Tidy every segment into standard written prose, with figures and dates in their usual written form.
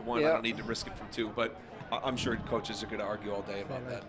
the one. I don't need to risk it from 2. But I'm sure coaches are going to argue all day about that.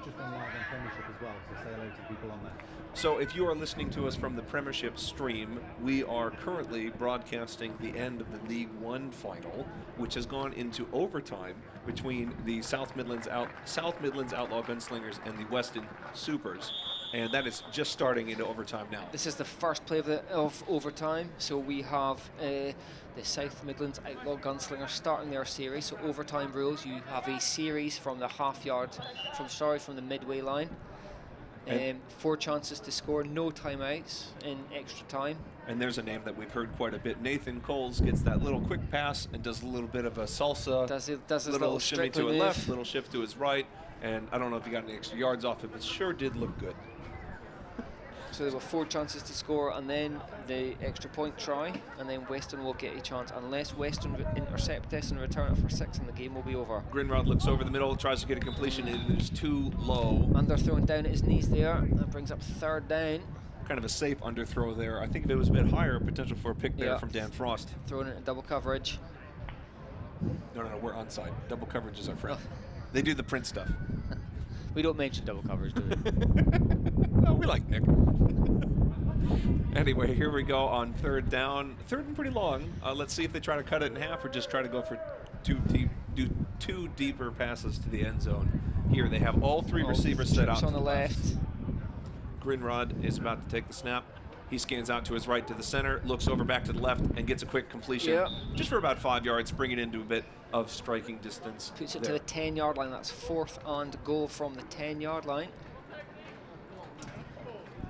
Just on live on Premiership as well, so say hello to people on there. So if you are listening to us from the Premiership stream, we are currently broadcasting the end of the League One final, which has gone into overtime between the South Midlands Outlaw Gunslingers and the Weston Supers. And that is just starting into overtime now. This is the first play of overtime. So we have the South Midlands Outlaw Gunslingers starting their series. So overtime rules, you have a series from the from the midway line. 4 chances to score, no timeouts in extra time. And there's a name that we've heard quite a bit. Nathan Coles gets that little quick pass and does a little bit of a salsa. Does his little shimmy to his move. left, little shift to his right. And I don't know if he got any extra yards off it, but sure did look good. So there were 4 chances to score, and then the extra point try, and then Western will get a chance. Unless Western intercept this and return it for 6, and the game will be over. Grinrod looks over the middle, tries to get a completion. It is too low. Underthrown down at his knees there. That brings up 3rd down. Kind of a safe underthrow there. I think if it was a bit higher, potential for a pick there from Dan Frost. Throwing it in double coverage. No, we're onside. Double coverage is our friend. They do the print stuff. We don't mention double coverage, do we? No, we like Nick. Anyway, here we go on 3rd down. 3rd and pretty long. Let's see if they try to cut it in half or just try to go for 2 deeper passes to the end zone. Here they have all 3 receivers set out on the left. Grinrod is about to take the snap. He scans out to his right to the center, looks over back to the left, and gets a quick completion. Just for about 5 yards, bringing it into a bit of striking distance. Puts it to the 10-yard line. That's 4th and goal from the 10-yard line.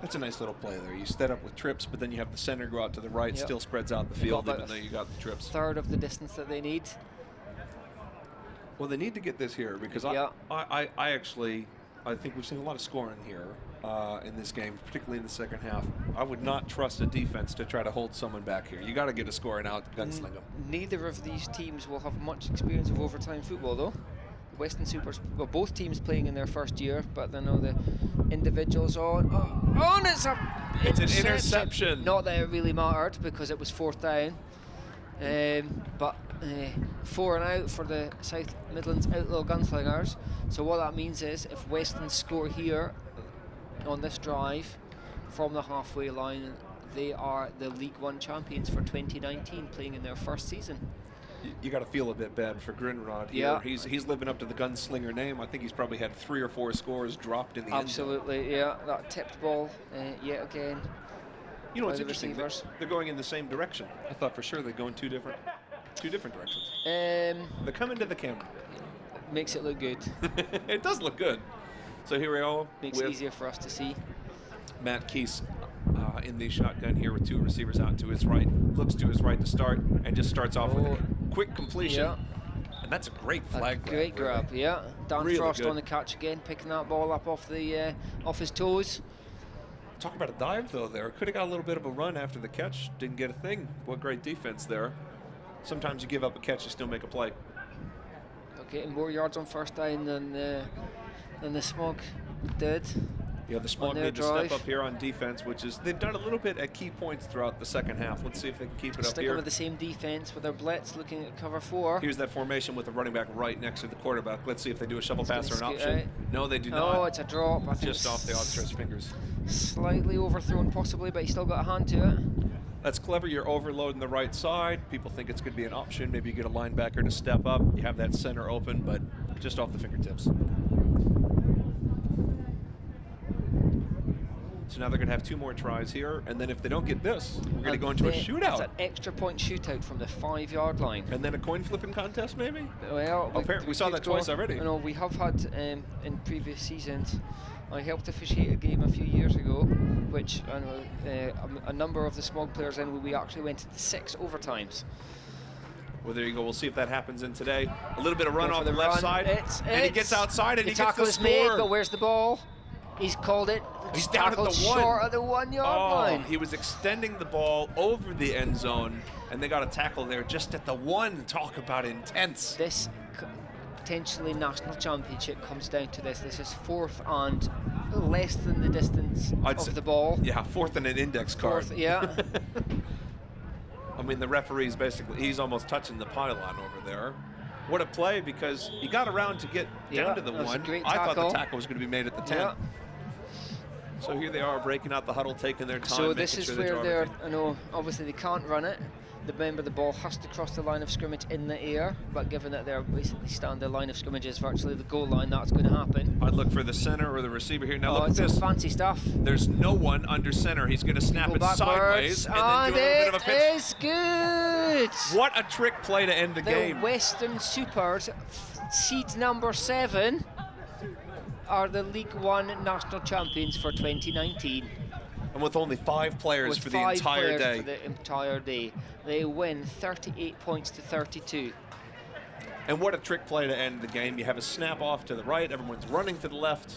That's a nice little play there. You set up with trips, but then you have the center go out to the right, still spreads out the field, even though you got the trips. 1/3 of the distance that they need. Well, they need to get this here because I think we've seen a lot of scoring here in this game, particularly in the second half. I would not trust a defense to try to hold someone back here. You got to get a scoring out, gunsling them. Neither of these teams will have much experience of overtime football, though. Western Supers, well, both teams playing in their first year, but I know the individuals and it's an interception. Not that it really mattered because it was 4th down, but 4 and out for the South Midlands Outlaw Gunslingers. So what that means is if Western score here on this drive from the halfway line, they are the League One champions for 2019, playing in their first season. You got to feel a bit bad for Grinrod here. He's living up to the gunslinger name. I think he's probably had 3 or 4 scores dropped in the end zone. Absolutely, that tipped ball yet again. You know what's interesting? They're going in the same direction. I thought for sure they'd go in two different directions. They come into the camera. Makes it look good. It does look good. So here we go. Makes it easier for us to see. Matt Keese in the shotgun here with 2 receivers out to his right. Looks to his right to start and just starts off with a quick completion. And that's a great flag grab. Great grab, Dan really Frost good. on the catch again, picking that ball up off the off his toes. Talk about a dive though there. Could have got a little bit of a run after the catch. Didn't get a thing. What great defense there. Sometimes you give up a catch, you still make a play. Okay, more yards on 1st down than the Smog did. Yeah, the Smog need to step up here on defense, which is they've done a little bit at key points throughout the second half. Let's see if they can keep it up here. Sticking with the same defense with their blitz, looking at cover 4. Here's that formation with the running back right next to the quarterback. Let's see if they do a shovel pass or an option. No, they do not. No, it's a drop. I think just off the outstretched fingers. Slightly overthrown possibly, but he still got a hand to it. That's clever. You're overloading the right side. People think it's going to be an option. Maybe you get a linebacker to step up. You have that center open, but just off the fingertips. So now they're going to have 2 more tries here, and then if they don't get this, we're going to go into a shootout. It's an extra point shootout from the 5-yard line. And then a coin flipping contest, maybe? Well, we saw that twice already. You know, we have had in previous seasons. I helped officiate a game a few years ago, which I know a number of the Smog players in. We actually went into 6 overtimes. Well, there you go. We'll see if that happens in today. A little bit of run off the left side, and he gets outside and he gets the score. Made, but where's the ball? He's called it. He's down at the 1. Short of the 1-yard line. He was extending the ball over the end zone, and they got a tackle there just at the 1. Talk about intense. This potentially national championship comes down to this. This is 4th and less than the distance of the ball. Yeah, 4th and an index card. 4th, yeah. I mean, the referee's basically, he's almost touching the pylon over there. What a play, because he got around to get down to the that was a 1. great I thought the tackle. tackle was going to be made at the 10. Yeah. So here they are breaking out the huddle, taking their time. So this making is sure they where draw they're, everything. I know, obviously they can't run it. The member of the ball has to cross the line of scrimmage in the air, but given that they're basically the line of scrimmage is virtually the goal line, that's going to happen. I'd look for the center or the receiver here. Now Oh, look at it's some this. fancy stuff. There's no one under center. He's going to snap Go it backwards, sideways and then do a little bit of a it pitch. is good. What a trick play to end the game. Western Supers, seed number 7, are the League One national champions for 2019. And with only 5 players With for the 5 entire players day. for the entire day. They win 38 points to 32. And what a trick play to end the game. You have a snap off to the right, everyone's running to the left,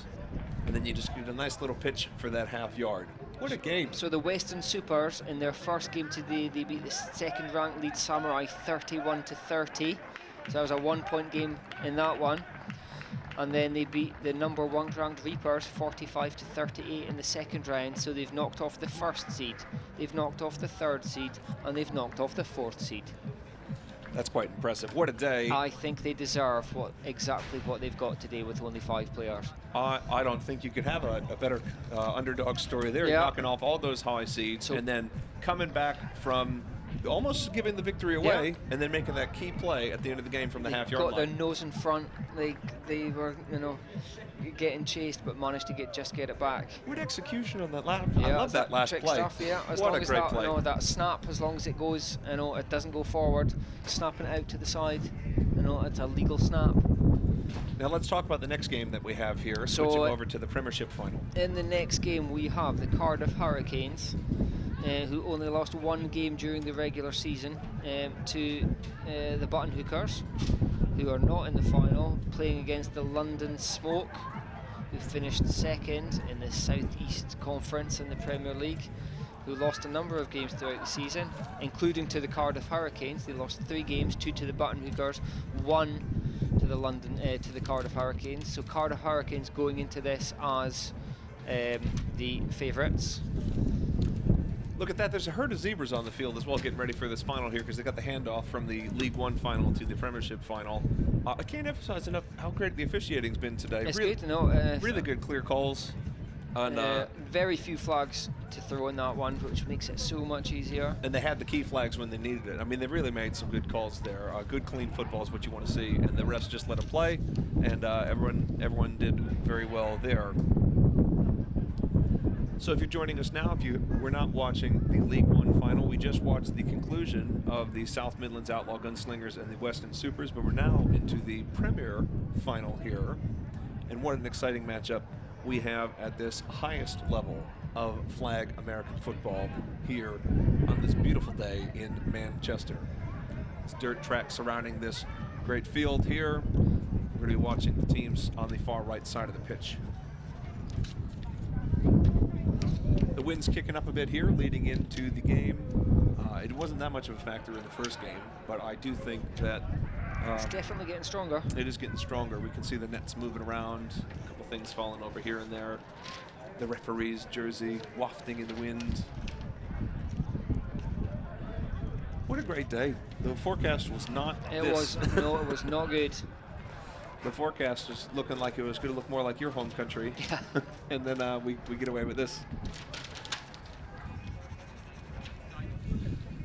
and then you just get a nice little pitch for that half yard. What a game. So the Western Supers, in their first game today, they beat the second-ranked Leeds Samurai 31 to 30. So that was a 1-point game in that one. And then they beat the number 1 ranked Reapers 45 to 38 in the second round. So they've knocked off the 1st seed, they've knocked off the 3rd seed, and they've knocked off the 4th seed. That's quite impressive. What a day. I think they deserve exactly what they've got today with only 5 players. I don't think you could have a better underdog story there. Yeah. Knocking off all those high seeds and then coming back from almost giving the victory away and then making that key play at the end of the game from the half-yard line. Got their nose in front. They were, getting chased, but managed to just get it back. Good execution on that last. Yeah, I love that last trick play. Stuff, yeah. As what long a as great that, play. that snap, as long as it goes, it doesn't go forward, snapping it out to the side, it's a legal snap. Now let's talk about the next game that we have here, So, switching over to the Premiership final. In the next game, we have the Cardiff Hurricanes, who only lost 1 game during the regular season to the Button Hookers, who are not in the final, playing against the London Smoke, who finished 2nd in the South East Conference in the Premier League, who lost a number of games throughout the season, including to the Cardiff Hurricanes. They lost 3 games, 2 to the Button Hookers, 1 to the Cardiff Hurricanes. So Cardiff Hurricanes going into this as the favourites. Look at that, there's a herd of zebras on the field as well, getting ready for this final here, because they got the handoff from the League One final to the Premiership final. I can't emphasize enough how great the officiating's been today. It's really, good, really good clear calls. And, very few flags to throw in that one, which makes it so much easier. And they had the key flags when they needed it. I mean, they really made some good calls there. Good, clean football is what you want to see, and the refs just let them play, and everyone did very well there. So if you're joining us now, if you were not watching the League One final, we just watched the conclusion of the South Midlands Outlaw Gunslingers and the Weston Supers, but we're now into the Premier final here. And what an exciting matchup we have at this highest level of flag American football here on this beautiful day in Manchester. It's dirt track surrounding this great field here. We're going to be watching the teams on the far right side of the pitch. The wind's kicking up a bit here leading into the game. It wasn't that much of a factor in the first game, but I do think that it's definitely getting stronger. It is getting stronger. We can see the nets moving around, a couple things falling over here and there. The referee's jersey wafting in the wind. What a great day. The forecast was not It this. was not good. The forecast was looking like it was going to look more like your home country. Yeah. And then we get away with this.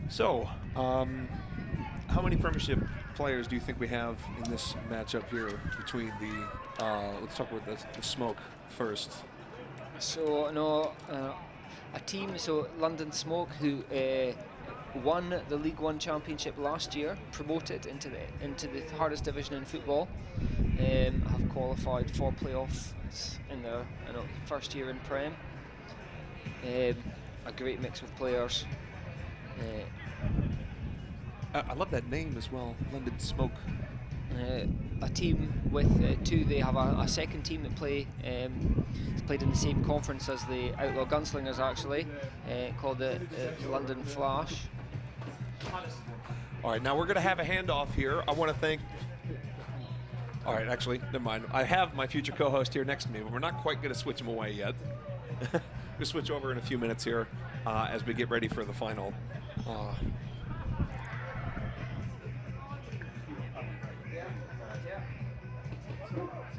So, how many Premiership players do you think we have in this matchup here between the, let's talk about the Smoke first. So, a team, London Smoke, who won the League One Championship last year, promoted into the hardest division in football, have qualified for playoffs in their first year in Prem. A great mix of players. I love that name as well, London Smoke. A team with they have a second team that played in the same conference as the Outlaw Gunslingers, actually, called the London Flash. All right, now we're going to have a handoff here. I want to thank... All right, actually, never mind. I have my future co-host here next to me, but we're not quite going to switch him away yet. We'll switch over in a few minutes here as we get ready for the final.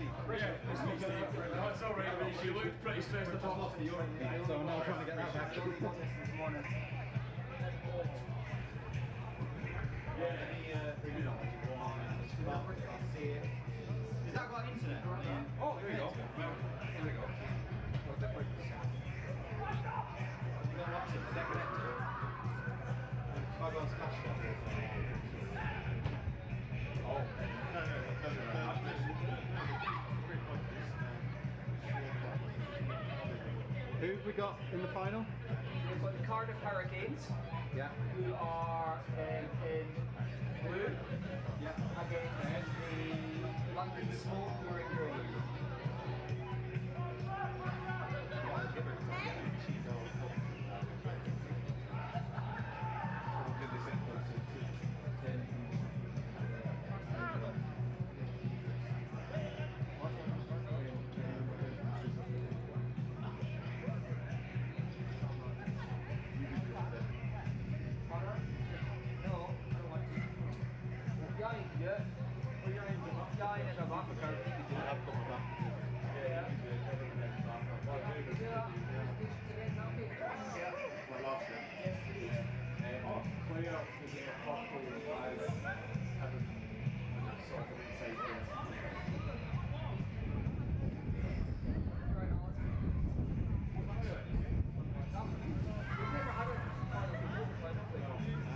Steve. Yeah, it's me, Steve. No, it's all right, mate. You look pretty stressed about Lost the York, so I'm now trying to get that back. Is that got internet? Oh, there you go. There you go. Who have we got in the final? We've got the Cardiff Hurricanes, Yeah. who are in blue, against the London Smoke, who are in grey.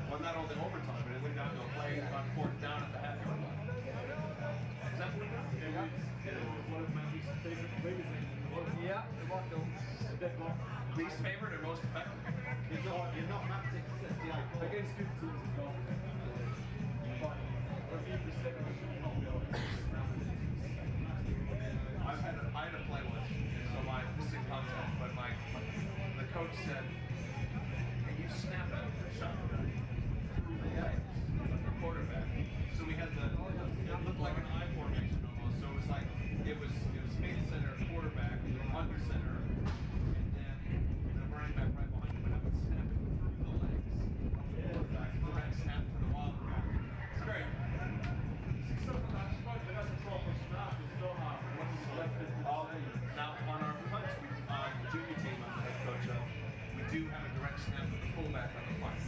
Well, not only overtime, but it went down to a play on fourth down at the half-yard line. Is that what it does? It was one of my least favorite things in the world. Yeah, the one though. Least favorite or most effective? You're not Matic SDI. Against good teams, it's not. But for me, the second one should not be able to I had a play once, so this is in contact, but the coach said, "Can you snap it shotgun through the legs of the quarterback?" So we had it looked like an I formation almost. So it was mid center, quarterback, under center, and then the running back right behind him, but I would snap it through the legs. The red snap to the wildcat. It's great. That's a proper snap. It's not Now on our punts, junior team, I'm the head coach of, we do have a direct snap with the fullback on the punt.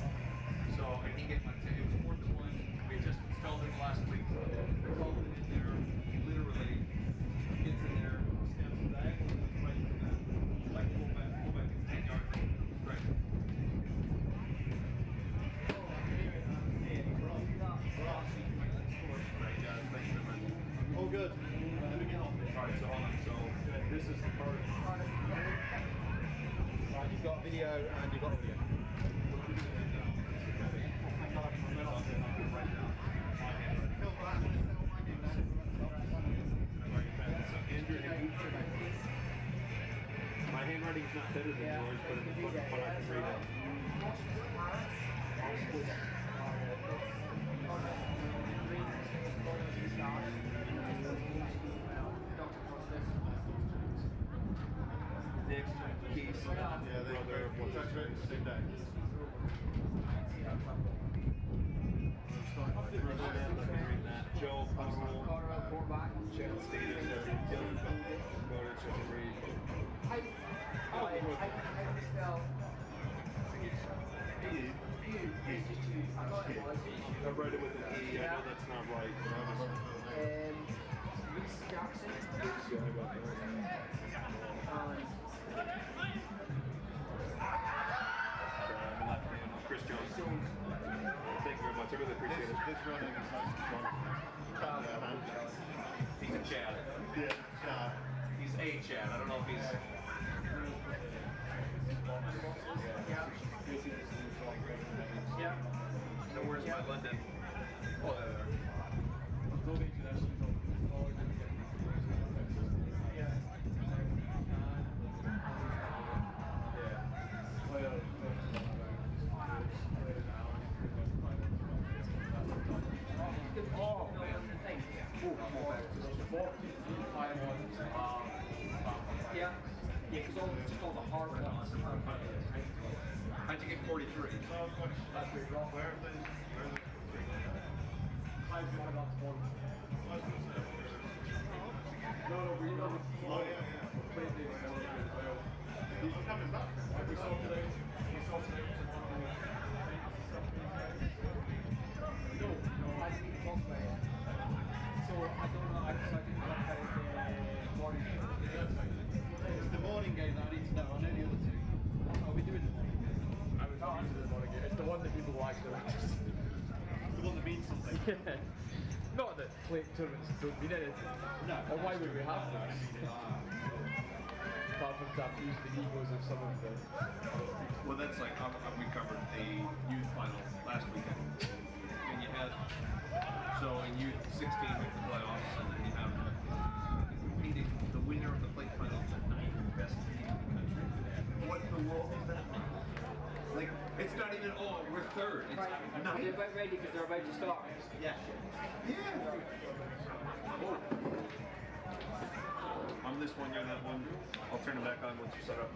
So, and he gave it was 4-1. We had just installed it last week. We called it in there. He literally gets in there, snaps the diagonal, and right to that. Like fullback is 10 yards in. It's great. Great, guys. Thank you very much. All good. Let me get off this. Alright, so hold on. So this is the part. Right, you've got video and you've got audio. My handwriting's not better than yours, but I can read it. Next case. Yeah, they're touch right the same day. Joe Powell, quarterback. Chad Stevens, Dylan Bowditch, and Reed. How do you spell? I read it with an E. I know that's not right. Reese Jackson. Chris Jones. Thank you very much. I really appreciate it. This running is He's a Chad. Yeah, Chad. He's a Chad. I don't know if he's. Yeah. So where's my London? Oh, there. Oh, man. Yeah. Yeah, because all the hard ones. How'd you get 43? No, we know. Oh, yeah. Played the as well. He's coming back. We saw today. We saw today. No, I didn't even talk about it. So I don't know. I didn't talk about the morning. It's the morning game that I need to know. I know the other two. What are we doing the morning game? I was not into the morning game. It's the one that people like the most. It's the one that means something. Yeah. Not that playing tournaments don't mean anything. No. Or why would we have them? Apart from to abuse the egos of some of the Well, that's like we covered a youth final last weekend, and you had in youth 16 with the playoffs, and then you have competing the winner of the plate final, the 9th best team in the country. What in the world does that mean? Like, it's not even we're third. It's Right. ninth. They're about ready because they're about to start. Yeah. Yeah. Oh. I'm this one, you're that one. I'll turn it back on once you set up.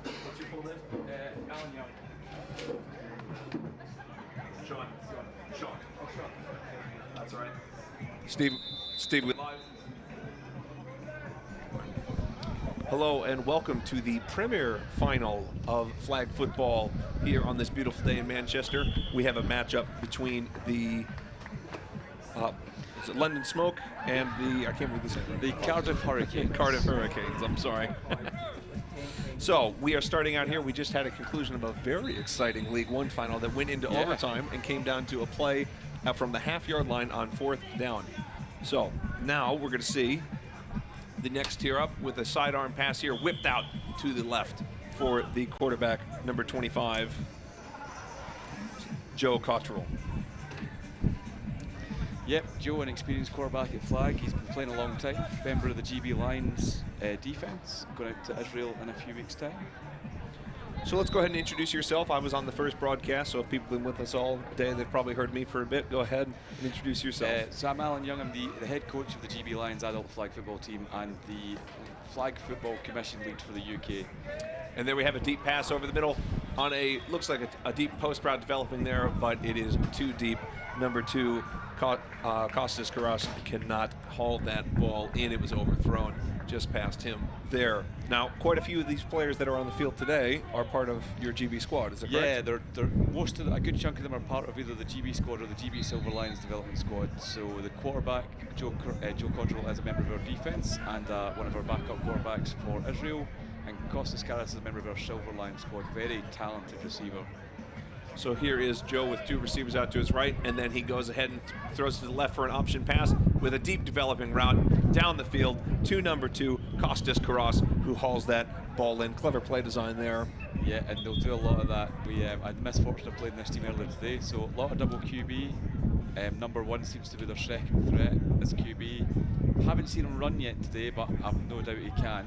What's your full name? Alan Young. Sean. Sean. Oh, sure. That's all right. Steve, we live. Hello and welcome to the premier final of flag football here on this beautiful day in Manchester. We have a matchup between the is it London Smoke and I can't believe this is the Cardiff Hurricanes. Cardiff Hurricanes, I'm sorry. So we are starting out here. We just had a conclusion of a very exciting League One final that went into overtime and came down to a play from the half-yard line on 4th down. So now we're going to see the next tier up with a sidearm pass here, whipped out to the left for the quarterback, number 25, Joe Cottrell. Yep, Joe, an experienced quarterback at flag. He's been playing a long time. Member of the GB Lions defense. Going out to Israel in a few weeks' time. So let's go ahead and introduce yourself. I was on the first broadcast, so if people have been with us all day, they've probably heard me for a bit. Go ahead and introduce yourself. So I'm Alan Young. I'm the head coach of the GB Lions adult flag football team and the flag football commission lead for the UK. And there we have a deep pass over the middle on looks like a deep post route developing there, but it is too deep. Number 2, Costas Carras cannot haul that ball in. It was overthrown just past him there. Now, quite a few of these players that are on the field today are part of your GB squad, is that correct? Yeah, they're most of a good chunk of them are part of either the GB squad or the GB Silver Lions development squad. So the quarterback, Joe Cottrell, is a member of our defense and one of our backup quarterbacks for Israel. And Costas Carras is a member of our Silver Lions squad. Very talented receiver. So here is Joe with 2 receivers out to his right, and then he goes ahead and throws to the left for an option pass with a deep developing route down the field to number 2, Costas Carras, who hauls that ball in. Clever play design there. Yeah, and they'll do a lot of that. I had the misfortune of playing this team earlier today, so a lot of double QB. Number 1 seems to be their second threat as QB. Haven't seen him run yet today, but I've no doubt he can.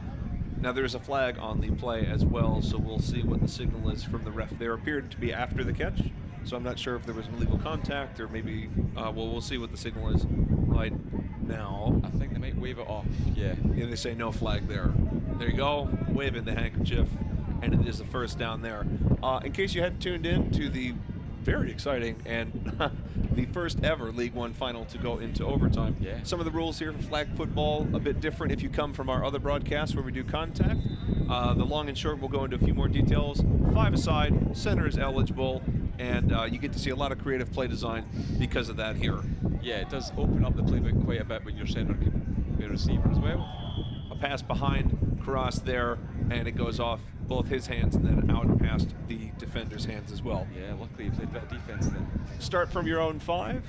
Now there's a flag on the play as well, so we'll see what the signal is from the ref. There appeared to be after the catch, so I'm not sure if there was an illegal contact or maybe, we'll see what the signal is right now. I think they might wave it off, yeah. Yeah, they say no flag there. There you go, waving the handkerchief, and it is the first down there. In case you hadn't tuned in to the very exciting and the first ever League One final to go into overtime. Yeah. Some of the rules here for flag football a bit different if you come from our other broadcasts where we do contact. The long and short will go into a few more details. 5 aside, center is eligible, and you get to see a lot of creative play design because of that here. Yeah, it does open up the playbook quite a bit when your center can be a receiver as well. A pass behind Cross there, and it goes off both his hands and then out past the defender's hands as well. Yeah, luckily he played a bit of defense then. Start from your own 5.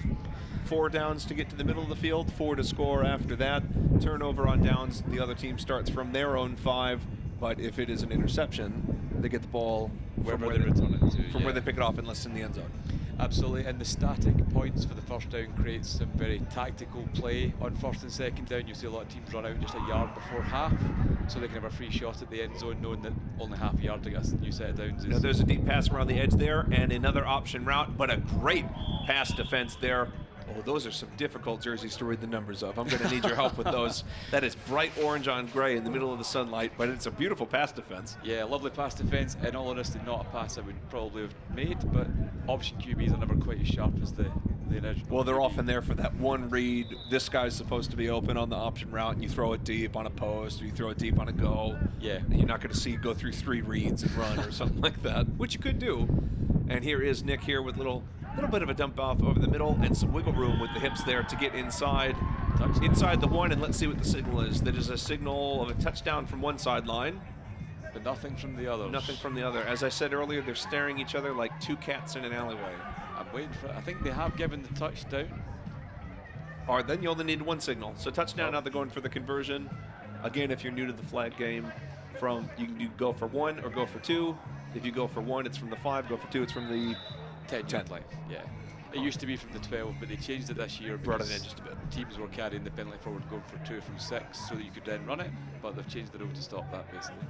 4 downs to get to the middle of the field, 4 to score after that. Turnover on downs, the other team starts from their own 5, but if it is an interception, they get the ball Wherever they return it to, from where they pick it off unless in the end zone. Absolutely, and the static points for the first down creates some very tactical play. On first and second down, you see a lot of teams run out just a yard before half, so they can have a free shot at the end zone, knowing that only half a yard to get a new set of downs is. Now there's a deep pass around the edge there, and another option route, but a great pass defense there. Oh, those are some difficult jerseys to read the numbers of. I'm going to need your help with those. That is bright orange on gray in the middle of the sunlight, but it's a beautiful pass defense. Yeah, lovely pass defense. In all honesty, not a pass I would probably have made, but option QBs are never quite as sharp as the the initial. Well, they're often there for that one read. This guy's supposed to be open on the option route, and you throw it deep on a post, or you throw it deep on a go. Yeah. And you're not going to see go through 3 reads and run or something like that, which you could do. And here is Nick here with little bit of a dump off over the middle and some wiggle room with the hips there to get inside the 1, and let's see what the signal is. That is a signal of a touchdown from one sideline. But nothing from the other. Nothing from the other. As I said earlier, they're staring each other like 2 cats in an alleyway. I'm waiting for it. I think they have given the touchdown. All right, then you only need 1 signal. So touchdown, now they're going for the conversion. Again, if you're new to the flag game, you can go for 1 or go for 2. If you go for 1, it's from the 5. Go for 2, it's from the 10 line. Yeah. It used to be from the 12, but they changed it this year. Brought it in just a bit. Teams were carrying the penalty forward, going for 2 from 6, so that you could then run it. But they've changed the rule to stop that, basically.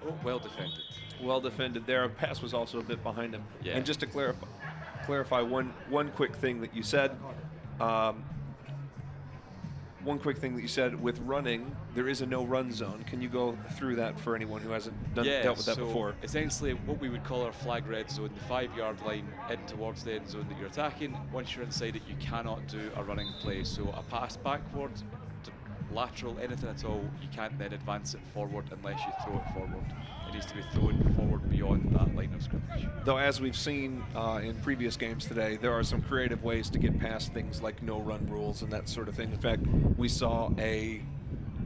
Oh, well defended. Well defended there. Pass was also a bit behind him. Yeah. And just to clarify one quick thing that you said. One quick thing that you said with running, there is a no-run zone. Can you go through that for anyone who hasn't dealt with that before? Essentially, what we would call our flag red zone, the 5-yard line in towards the end zone that you're attacking. Once you're inside it, you cannot do a running play. So a pass backward, lateral, anything at all, you can't then advance it forward unless you throw it forward. It needs to be thrown forward beyond that line of scrimmage. Though, as we've seen in previous games today, there are some creative ways to get past things like no-run rules and that sort of thing. In fact, we saw a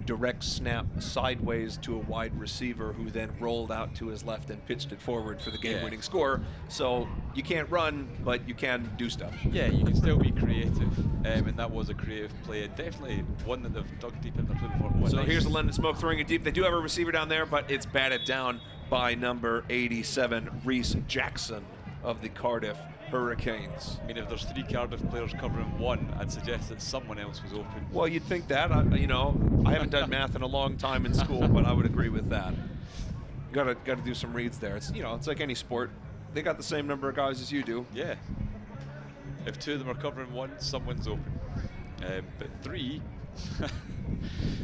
direct snap sideways to a wide receiver who then rolled out to his left and pitched it forward for the game-winning score. So you can't run, but you can do stuff. Yeah, you can still be creative, and that was a creative play, and definitely one that they've dug deep in their play before. So here's the London Smoke throwing it deep. They do have a receiver down there, but it's batted down by number 87, Reese Jackson of the Cardiff Hurricanes. I mean, if there's 3 Cardiff players covering 1, I'd suggest that someone else was open. Well, you'd think that. I haven't done math in a long time in school, but I would agree with that. Got to do some reads there. It's it's like any sport. They got the same number of guys as you do. Yeah. If 2 of them are covering 1, someone's open. But 3.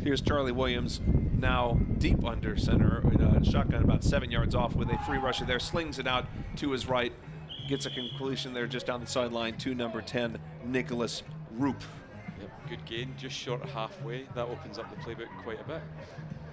Here's Charlie Williams, now deep under center, shotgun about 7 yards off with a free rusher there, slings it out to his right, gets a completion there just down the sideline to number 10, Nicholas Roop. Yep, good gain, just short of halfway. That opens up the playbook quite a bit.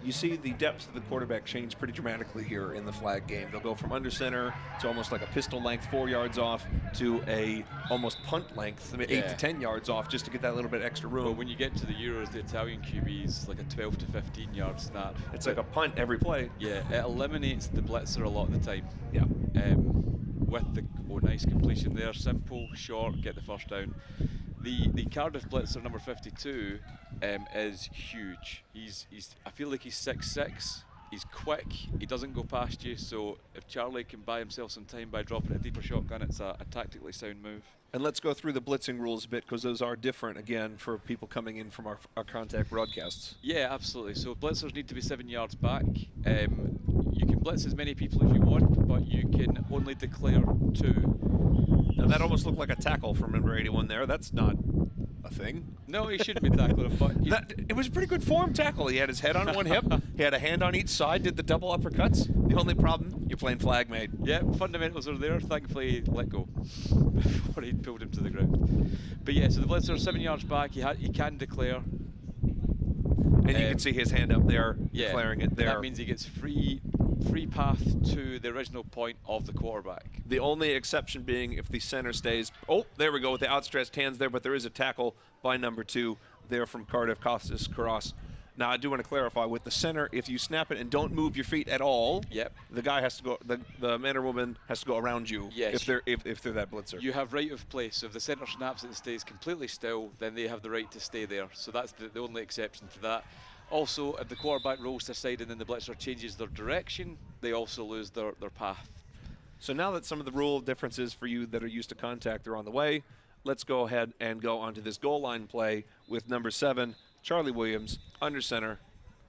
You see the depth of the quarterback change pretty dramatically here in the flag game. They'll go from under center to almost like a pistol length, 4 yards off, to a almost punt length, 8 to 10 yards off, just to get that little bit extra room. Well, when you get to the Euros, the Italian QB is like a 12 to 15 yard snap. It's like a punt every play. Yeah, it eliminates the blitzer a lot of the time. Yeah. With the nice completion there, simple, short, get the first down. The Cardiff blitzer number 52 is huge. I feel like he's 6'6". He's quick. He doesn't go past you. So if Charlie can buy himself some time by dropping a deeper shotgun, it's a tactically sound move. And let's go through the blitzing rules a bit, because those are different again for people coming in from our contact broadcasts. Yeah, absolutely. So blitzers need to be 7 yards back. You can blitz as many people as you want, but you can only declare 2. Now that almost looked like a tackle from number 81 there. That's not a thing. No, he shouldn't be tackling him, but it was a pretty good form tackle. He had his head on one hip, he had a hand on each side, did the double uppercuts. The only problem, you're playing flag mate. Yeah, fundamentals are there. Thankfully, he let go before he pulled him to the ground. But yeah, so the blitzer 7 yards back. He can declare. And you can see his hand up there, declaring it there. That means he gets free path to the original point of the quarterback. The only exception being if the center stays. Oh, there we go with the outstretched hands there, but there is a tackle by number 2 there from Cardiff, Costas Karas. Now, I do want to clarify, with the center, if you snap it and don't move your feet at all, the guy has to go, the man or woman has to go around you if they're that blitzer. You have right of place. So if the center snaps it and stays completely still, then they have the right to stay there. So that's the only exception to that. Also, if the quarterback rolls to the side and then the blitzer changes their direction, they also lose their path. So now that some of the rule differences for you that are used to contact are on the way, let's go ahead and go onto this goal line play with number 7, Charlie Williams, under center,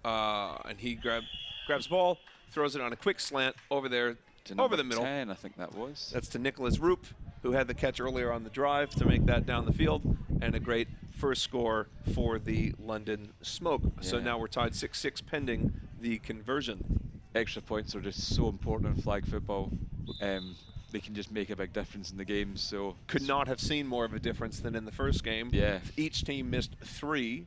and he grabs the ball, throws it on a quick slant over there, over the middle. 10, I think that was. That's to Nicholas Roop, who had the catch earlier on the drive to make that down the field, and a great first score for the London Smoke. Yeah. So now we're tied 6-6 pending the conversion. Extra points are just so important in flag football. they can just make a big difference in the game. So Could not have seen more of a difference than in the first game. Yeah. Each team missed 3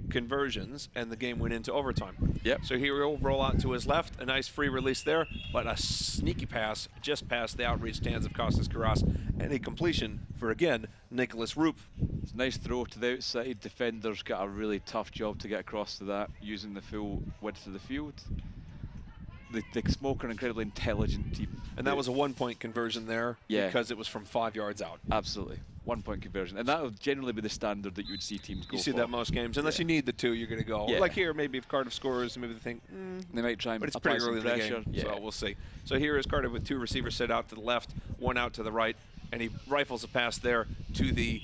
conversions, and the game went into overtime. Yep. So here he'll roll out to his left, a nice free release there, but a sneaky pass just past the outreach hands of Costas Carras, and a completion for, again, Nicholas Roop. It's a nice throw to the outside. Defenders got a really tough job to get across to that, using the full width of the field. The Smoke are an incredibly intelligent team. And that was a 1-point conversion there, Yeah. because it was from 5 yards out. Absolutely. 1-point conversion. And that would generally be the standard that you would see teams go for. You see that most games. Unless you need the 2, you're going to go. Yeah. Like here, maybe if Cardiff scores, maybe they think, They might try and but it's apply pretty some early in the pressure. game, Yeah. so we'll see. So here is Cardiff with 2 receivers set out to the left, 1 out to the right, and he rifles a pass there to the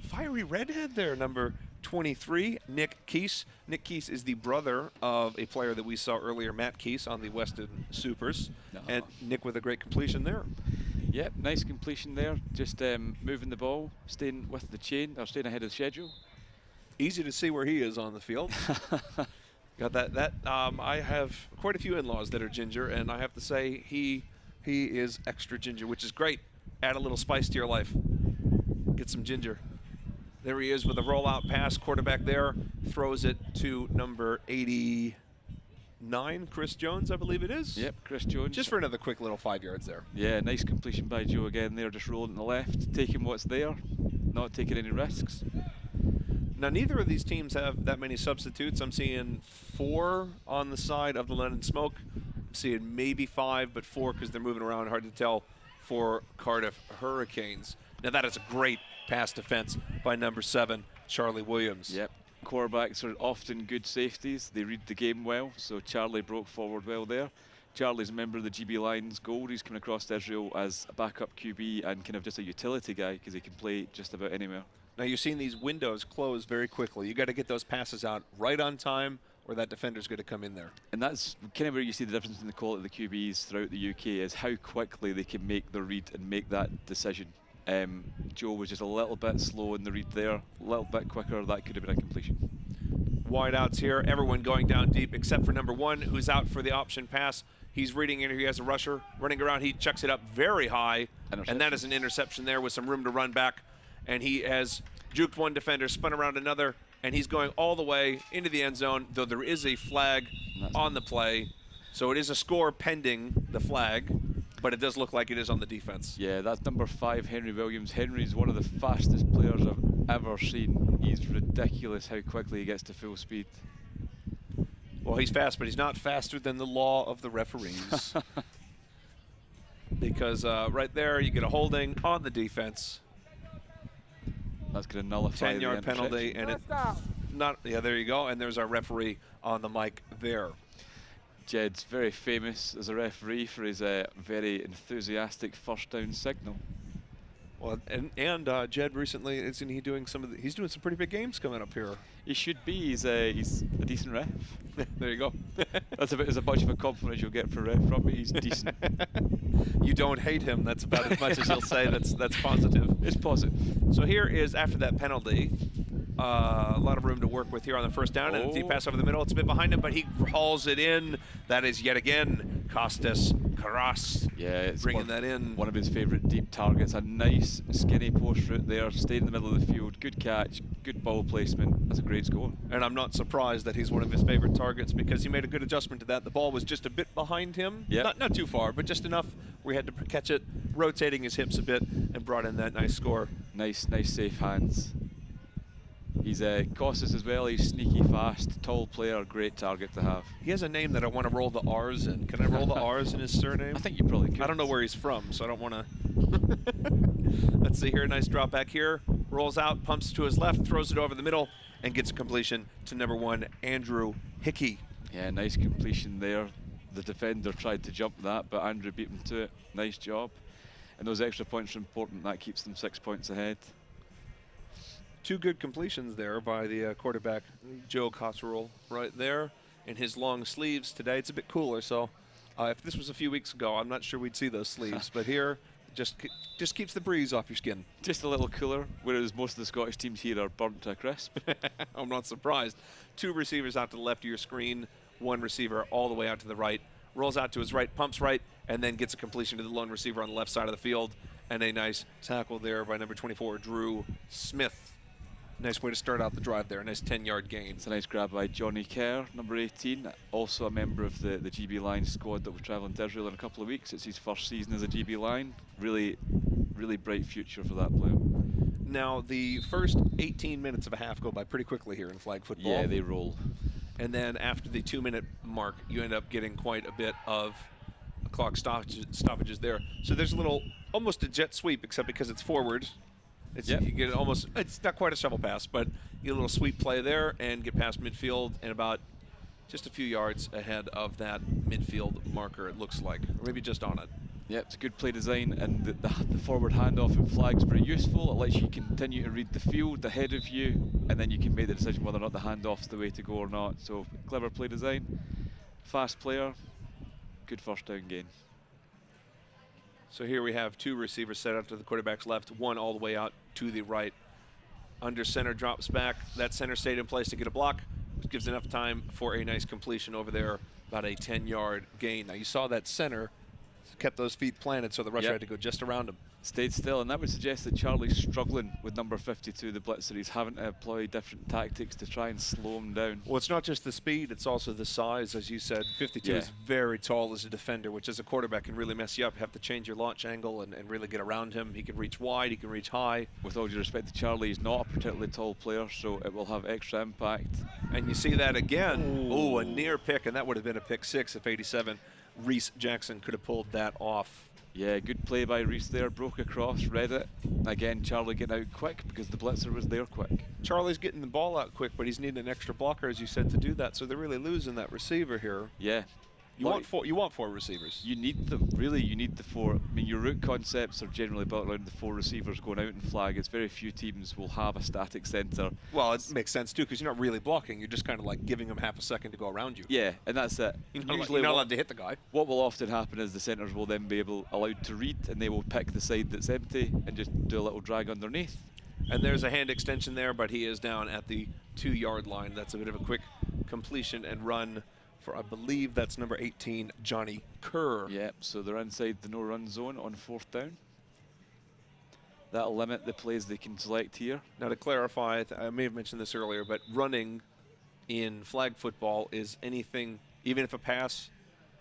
fiery redhead there, number 23, Nick Keese. Nick Keese is the brother of a player that we saw earlier, Matt Keese, on the Weston Supers. And Nick with a great completion there. Yep, nice completion there. Just moving the ball, staying with the chain, or staying ahead of the schedule. Easy to see where he is on the field. Got that. I have quite a few in-laws that are ginger, and I have to say he is extra ginger, which is great. Add a little spice to your life. Get some ginger. There he is with a rollout pass. Quarterback there throws it to number 89, Chris Jones, I believe it is. Yep, Chris Jones. Just for another quick little 5 yards there. Yeah, nice completion by Joe again there, just rolling to the left, taking what's there, not taking any risks. Now, neither of these teams have that many substitutes. I'm seeing 4 on the side of the London Smoke. I'm seeing maybe 5, but 4 because they're moving around, hard to tell, for Cardiff Hurricanes. Now, that is a great pass defense by number 7, Charlie Williams. Yep. Quarterbacks are often good safeties. They read the game well, so Charlie broke forward well there. Charlie's a member of the GB Lions Gold. He's coming across to Israel as a backup QB and kind of just a utility guy because he can play just about anywhere. Now, you've seen these windows close very quickly. You got to get those passes out right on time, or that defender's going to come in there. And that's kind of where you see the difference in the quality of the QBs throughout the UK, is how quickly they can make the read and make that decision. Joe was just a little bit slow in the read there, a little bit quicker. That could have been a completion. Wide outs here, everyone going down deep except for number 1, who's out for the option pass. He's reading it. He has a rusher running around. He chucks it up very high, and that is an interception there with some room to run back. And he has juked one defender, spun around another, and he's going all the way into the end zone, though there is a flag on the play. So it is a score pending the flag, but it does look like it is on the defense. Yeah, that's number 5, Henry Williams. Henry's one of the fastest players I've ever seen. He's ridiculous how quickly he gets to full speed. Well, he's fast, but he's not faster than the law of the referees. Because right there, you get a holding on the defense. That's going to nullify 10-yard penalty, and it not. Yeah, there you go. And there's our referee on the mic there. Jed's very famous as a referee for his very enthusiastic first down signal. Well, and Jed recently, isn't he doing he's doing some pretty big games coming up here. He should be. He's a decent ref. There you go. That's about as much of a compliment as you'll get for a ref from me. He's decent. You don't hate him. That's about as much as he'll say. That's positive. It's positive. So here is, after that penalty, a lot of room to work with here on the first down, and a deep pass over the middle. It's a bit behind him, but he hauls it in. That is yet again Costas Carras. Yeah, it's bringing that in. One of his favourite deep targets. A nice skinny post route there. Stayed in the middle of the field. Good catch. Good ball placement. That's a great score. And I'm not surprised that he's one of his favourite targets because he made a good adjustment to that. The ball was just a bit behind him. Yep. Not too far, but just enough where he had to catch it, rotating his hips a bit, and brought in that nice score. Nice safe hands. He's cautious as well. He's sneaky fast, tall player, great target to have. He has a name that I want to roll the R's in. Can I roll the R's in his surname? I think you probably could. I don't know where he's from, so I don't want to. Let's see here. Nice drop back here. Rolls out, pumps to his left, throws it over the middle, and gets a completion to number 1, Andrew Hickey. Yeah, nice completion there. The defender tried to jump that, but Andrew beat him to it. Nice job. And those extra points are important. That keeps them 6 points ahead. 2 good completions there by the quarterback, Joe Cotterill, right there in his long sleeves today. It's a bit cooler, so if this was a few weeks ago, I'm not sure we'd see those sleeves. But here, just keeps the breeze off your skin. Just a little cooler, whereas most of the Scottish teams here are burnt to a crisp. I'm not surprised. 2 receivers out to the left of your screen, 1 receiver all the way out to the right. Rolls out to his right, pumps right, and then gets a completion to the lone receiver on the left side of the field, and a nice tackle there by number 24, Drew Smith. Nice way to start out the drive there, a nice 10-yard gain. It's a nice grab by Johnny Kerr, number 18, also a member of the GB Lions squad that will travel to Israel in a couple of weeks. It's his first season as a GB Lion. Really, really bright future for that player. Now, the first 18 minutes of a half go by pretty quickly here in flag football. Yeah, they roll. And then after the 2-minute mark, you end up getting quite a bit of clock stoppages there. So there's a little, almost a jet sweep, except because it's forward. You get almost, it's not quite a shovel pass, but you get a little sweep play there and get past midfield and about just a few yards ahead of that midfield marker, it looks like, or maybe just on it. Yeah, it's a good play design, and the forward handoff in flag's very useful. It lets you continue to read the field ahead of you, and then you can make the decision whether or not the handoff's the way to go or not. So clever play design, fast player, good first down gain. So here we have 2 receivers set out to the quarterback's left, 1 all the way out to the right. Under center drops back. That center stayed in place to get a block, which gives enough time for a nice completion over there, about a 10-yard gain. Now you saw that center kept those feet planted, so the rusher had to go just around him. Stayed still, and that would suggest that Charlie's struggling with number 52, the blitzer. He's having to employ different tactics to try and slow him down. Well, it's not just the speed, it's also the size, as you said. 52 is very tall as a defender, which as a quarterback can really mess you up. You have to change your launch angle and really get around him. He can reach wide, he can reach high. With all due respect to Charlie, he's not a particularly tall player, so it will have extra impact. And you see that again. Oh, a near pick, and that would have been a pick 6 if 87. Reese Jackson could have pulled that off. Yeah, good play by Reese there, broke across, read it. Again, Charlie getting out quick because the blitzer was there quick. Charlie's getting the ball out quick, but he's needing an extra blocker, as you said, to do that. So they're really losing that receiver here. Yeah. You want 4 receivers. You need them, really. You need the 4. I mean, your route concepts are generally built around the 4 receivers going out in flag. It's very few teams will have a static centre. Well, it makes sense too, because you're not really blocking. You're just kind of like giving them half a second to go around you. Yeah, and that's it. You're not allowed to hit the guy. What will often happen is the centres will then be allowed to read, and they will pick the side that's empty and just do a little drag underneath. And there's a hand extension there, but he is down at the 2-yard line. That's a bit of a quick completion and run for, I believe that's number 18, Johnny Kerr. Yep, so they're inside the no-run zone on 4th down. That'll limit the plays they can select here. Now to clarify, I may have mentioned this earlier, but running in flag football is anything, even if a pass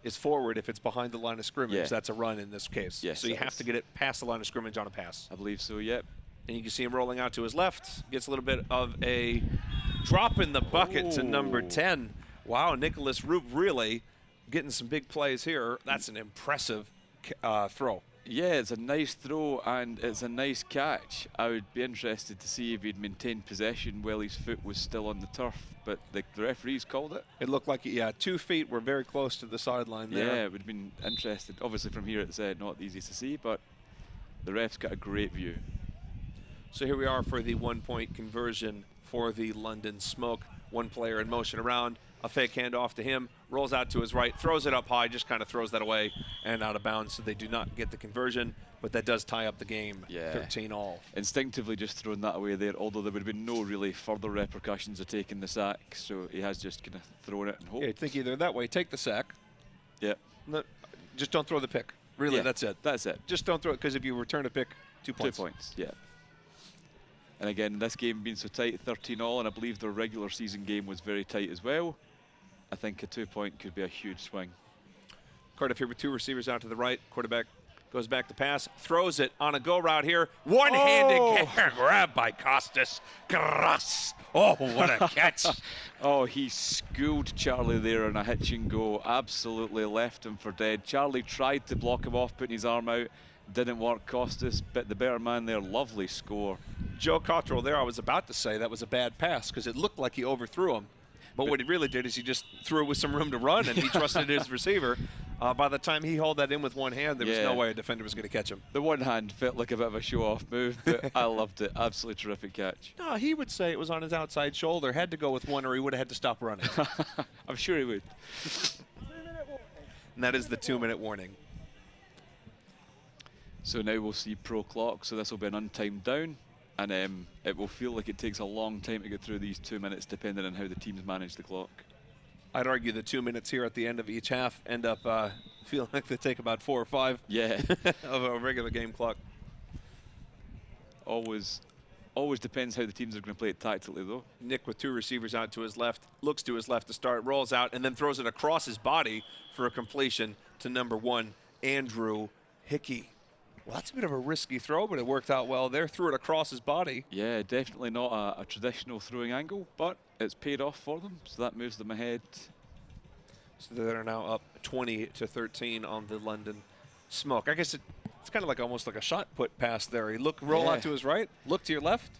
is forward, if it's behind the line of scrimmage, that's a run in this case. Yes, so you have to get it past the line of scrimmage on a pass. I believe so, yep. And you can see him rolling out to his left, gets a little bit of a drop in the bucket to number 10. Wow, Nicholas Roop really getting some big plays here. That's an impressive throw. Yeah, it's a nice throw and it's a nice catch. I would be interested to see if he'd maintained possession while his foot was still on the turf, but the referees called it. It looked like, 2 feet were very close to the sideline there. Yeah, it would have been interested. Obviously from here it's not easy to see, but the ref's got a great view. So here we are for the 1-point conversion for the London Smoke. 1 player in motion around. A fake handoff to him, rolls out to his right, throws it up high, just kind of throws that away and out of bounds, so they do not get the conversion, but that does tie up the game, 13-all. Instinctively just thrown that away there, although there would have been no really further repercussions of taking the sack, so he has just kind of thrown it and hoped. Yeah, I think either that way, take the sack. Yeah. No, just don't throw the pick. Really, that's it. That's it. Just don't throw it, because if you return a pick, 2 points. 2 points, yeah. And again, this game being so tight, 13-all, and I believe their regular season game was very tight as well. I think a 2-point could be a huge swing. Cardiff here with 2 receivers out to the right. Quarterback goes back to pass, throws it on a go route here. One-handed grab by Costas Gras. Oh, what a catch. Oh, he schooled Charlie there on a hitch and go. Absolutely left him for dead. Charlie tried to block him off, putting his arm out. Didn't work. Costas bit the better man there. Lovely score. Joe Cottrell there, I was about to say that was a bad pass because it looked like he overthrew him. But what he really did is he just threw it with some room to run, and he trusted his receiver. By the time he hauled that in with one hand, there was no way a defender was going to catch him. The one hand felt like a bit of a show-off move, but I loved it. Absolutely terrific catch. No, he would say it was on his outside shoulder. Had to go with one, or he would have had to stop running. I'm sure he would. And that is the 2-minute warning. So now we'll see pro clock, so this will be an untimed down. And it will feel like it takes a long time to get through these 2 minutes, depending on how the teams manage the clock. I'd argue the 2 minutes here at the end of each half end up feel like they take about 4 or 5 Yeah. of a regular game clock. Always depends how the teams are going to play it tactically, though. Nick with 2 receivers out to his left, looks to his left to start, rolls out, and then throws it across his body for a completion to number 1, Andrew Hickey. Well, that's a bit of a risky throw, but it worked out well there. Threw it across his body. Yeah, definitely not a traditional throwing angle, but it's paid off for them, so that moves them ahead. So they're now up 20-13 on the London Smoke. I guess it's kind of like almost like a shot put pass there. He roll out to his right, look to your left,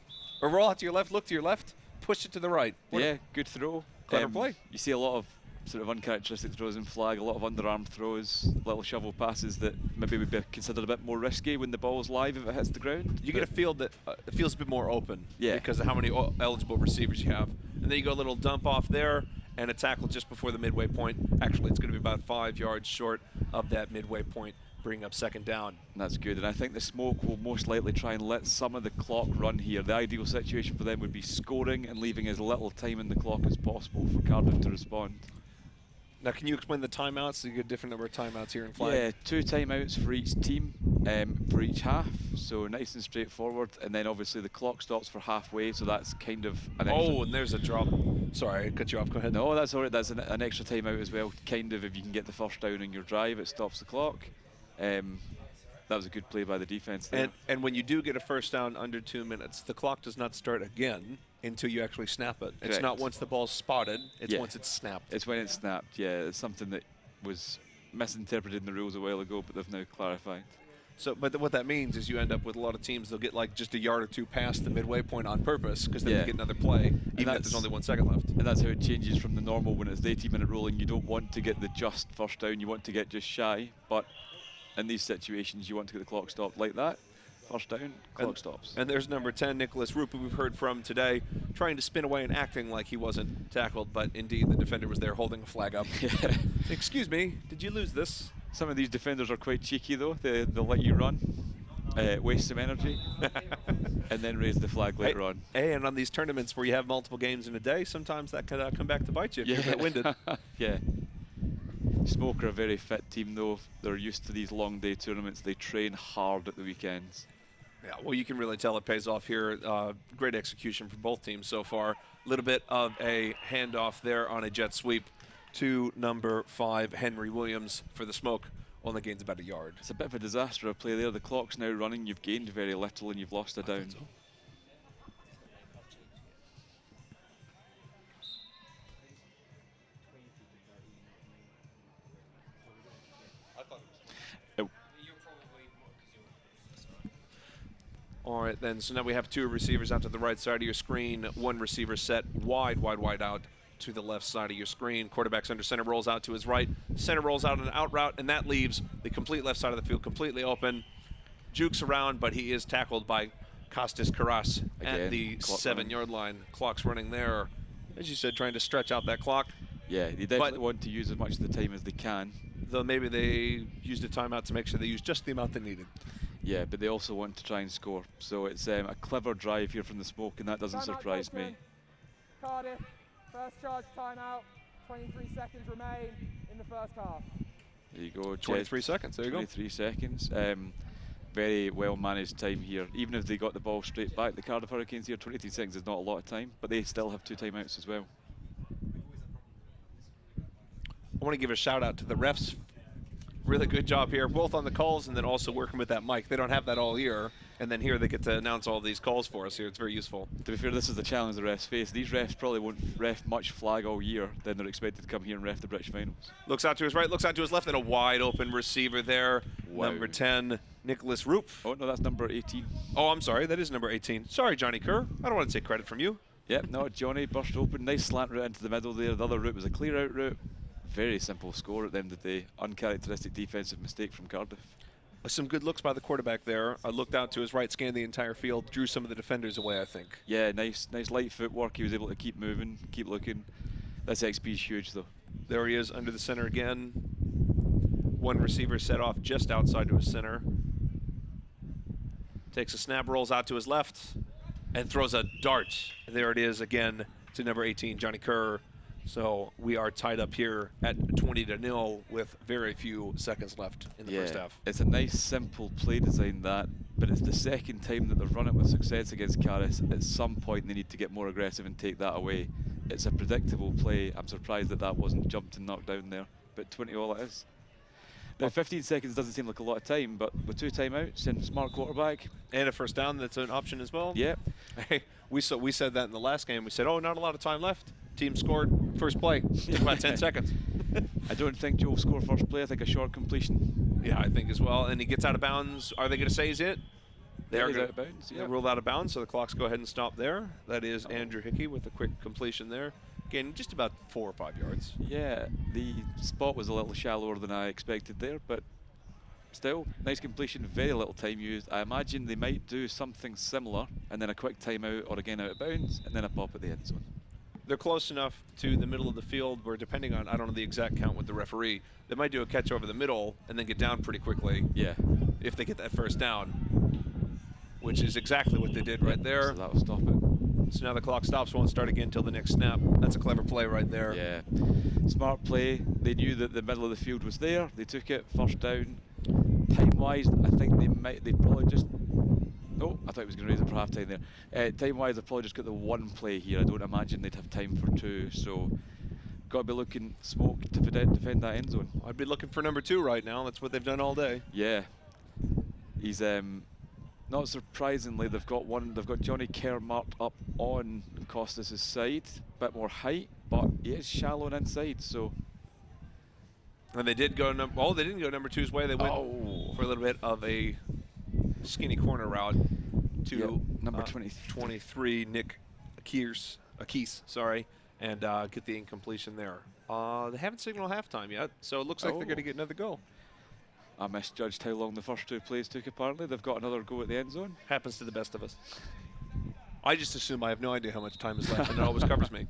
or roll out to your left, look to your left, push it to the right. Good throw. Clever play. You see a lot of sort of uncharacteristic throws in flag, a lot of underarm throws, little shovel passes that maybe would be considered a bit more risky when the ball's live if it hits the ground. You get a feel that it feels a bit more open because of how many eligible receivers you have. And then you go a little dump off there and a tackle just before the midway point. Actually, it's going to be about 5 yards short of that midway point, bringing up 2nd down. That's good, and I think the Smoke will most likely try and let some of the clock run here. The ideal situation for them would be scoring and leaving as little time in the clock as possible for Cardiff to respond. Now, can you explain the timeouts? So you get a different number of timeouts here in flag. Yeah, 2 timeouts for each team, for each half, so nice and straightforward. And then obviously the clock stops for halfway, so that's kind of an extra. Oh, and there's a drop. Sorry, I cut you off. Go ahead. No, that's all right. That's an extra timeout as well. Kind of, if you can get the first down in your drive, it stops the clock. That was a good play by the defense there. And when you do get a first down under 2 minutes, the clock does not start again until you actually snap it. It's Correct. not once the ball's spotted, it's once it's snapped. It's when it's snapped, yeah. It's something that was misinterpreted in the rules a while ago, but they've now clarified. So, but what that means is you end up with a lot of teams, they'll get like just a yard or 2 past the midway point on purpose because then they get another play, even if there's only 1 second left. And that's how it changes from the normal when it's the 18-minute rolling. You don't want to get the just first down, you want to get just shy, but in these situations, you want to get the clock stopped like that. First down, clock stops. And there's number 10, Nicholas Roop, who we've heard from today, trying to spin away and acting like he wasn't tackled, but indeed the defender was there holding a flag up. Excuse me, did you lose this? Some of these defenders are quite cheeky, though. They'll let you run, waste some energy, and then raise the flag later on. Hey, and on these tournaments where you have multiple games in a day, sometimes that can come back to bite you if you're a bit winded. Yeah. Smoke are a very fit team, though. They're used to these long day tournaments. They train hard at the weekends. Yeah, well, you can really tell it pays off here. Great execution for both teams so far. A little bit of a handoff there on a jet sweep to number 5, Henry Williams for the Smoke. Only gains about a yard. It's a bit of a disaster of play there. The clock's now running. You've gained very little and you've lost a down. All right, then, so now we have 2 receivers out to the right side of your screen, 1 receiver set wide out to the left side of your screen. Quarterback's under center, rolls out to his right. Center rolls out an out route, and that leaves the complete left side of the field completely open. Jukes around, but he is tackled by Costas Carras at the 7-yard line. Clock's running there. As you said, trying to stretch out that clock. Yeah, they definitely want to use as much of the time as they can. Though maybe they used a timeout to make sure they used just the amount they needed. Yeah, but they also want to try and score. So it's a clever drive here from the Smoke, and that doesn't surprise me. Cardiff, first charge timeout, 23 seconds remain in the first half. There you go. 23 seconds, there you go. 23 seconds. Very well managed time here. Even if they got the ball straight back, the Cardiff Hurricanes here, 23 seconds is not a lot of time, but they still have 2 timeouts as well. I want to give a shout out to the refs. Really good job here, both on the calls and then also working with that mic. They don't have that all year, and then here they get to announce all these calls for us here. It's very useful. To be fair, this is the challenge the refs face. These refs probably won't ref much flag all year, then they're expected to come here and ref the British finals. Looks out to his right, looks out to his left, and a wide open receiver there. Wow. Number 10, Nicholas Roop. Oh, no, that's number 18. Oh, I'm sorry, that is number 18. Sorry, Johnny Kerr. I don't want to take credit from you. Yep, no, Johnny burst open. Nice slant route into the middle there. The other route was a clear out route. Very simple score at the end of the day. Uncharacteristic defensive mistake from Cardiff. Some good looks by the quarterback there. I looked out to his right, scanned the entire field, drew some of the defenders away, I think. Yeah, nice light footwork. He was able to keep moving, keep looking. This XP is huge, though. There he is under the center again. 1 receiver set off just outside to his center. Takes a snap, rolls out to his left, and throws a dart. There it is again to number 18, Johnny Kerr. So we are tied up here at 20-0 with very few seconds left in the first half. It's a nice, simple play design, that, but it's the second time that they've run it with success against Caris. At some point, they need to get more aggressive and take that away. It's a predictable play. I'm surprised that that wasn't jumped and knocked down there, but 20 all it is. Now, 15 seconds doesn't seem like a lot of time, but with 2 timeouts and smart quarterback. And a first down, that's an option as well. Yeah. Hey, we said that in the last game. We said, oh, not a lot of time left. Team scored first play. Took about 10 seconds. I don't think Joe will score first play. I think a short completion. Yeah, I think as well. And he gets out of bounds. Are they going to say he's it? They are He's out of bounds, yeah. ruled out of bounds, so the clocks go ahead and stop there. That is Andrew Hickey with a quick completion there. Again, just about 4 or 5 yards. Yeah, the spot was a little shallower than I expected there, but still, nice completion, very little time used. I imagine they might do something similar, and then a quick timeout or again out of bounds, and then a pop at the end zone. They're close enough to the middle of the field where, depending on, I don't know the exact count with the referee, they might do a catch over the middle and then get down pretty quickly. Yeah. If they get that first down, which is exactly what they did right there. So that'll stop it. So now the clock stops, won't start again until the next snap. That's a clever play right there. Yeah. Smart play. They knew that the middle of the field was there. They took it, first down. Time-wise, I think they'd probably just... Oh, I thought he was going to raise it for half-time there. Time-wise, they've probably just got the 1 play here. I don't imagine they'd have time for 2, so got to be looking smoke to defend that end zone. I'd be looking for number 2 right now. That's what they've done all day. Yeah. He's not surprisingly, they've got Johnny Kerr marked up on Costas' side, bit more height, but he is shallow and inside, so. And they did go they didn't go number 2's way. They went for a little bit of a skinny corner route to number 23, Nick Akis, sorry, and get the incompletion there. They haven't signaled halftime yet, so it looks like they're going to get another go. I misjudged how long the first 2 plays took, apparently. They've got another go at the end zone. Happens to the best of us. I just assume I have no idea how much time is left, and it always covers me.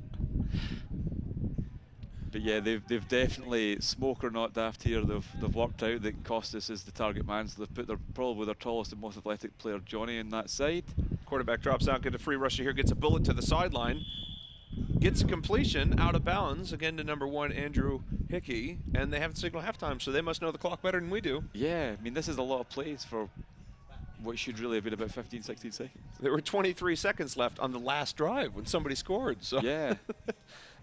But yeah, they've definitely, smoke or not daft here, they've worked out that Costas is the target man, so they've put probably their tallest and most athletic player, Johnny, in that side. Quarterback drops out, get a free rusher here, gets a bullet to the sideline, gets a completion out of bounds, again to number 1, Andrew Hickey, and they haven't signaled halftime, so they must know the clock better than we do. Yeah, I mean, this is a lot of plays for what should really have been about 15, 16 seconds. There were 23 seconds left on the last drive when somebody scored, so yeah.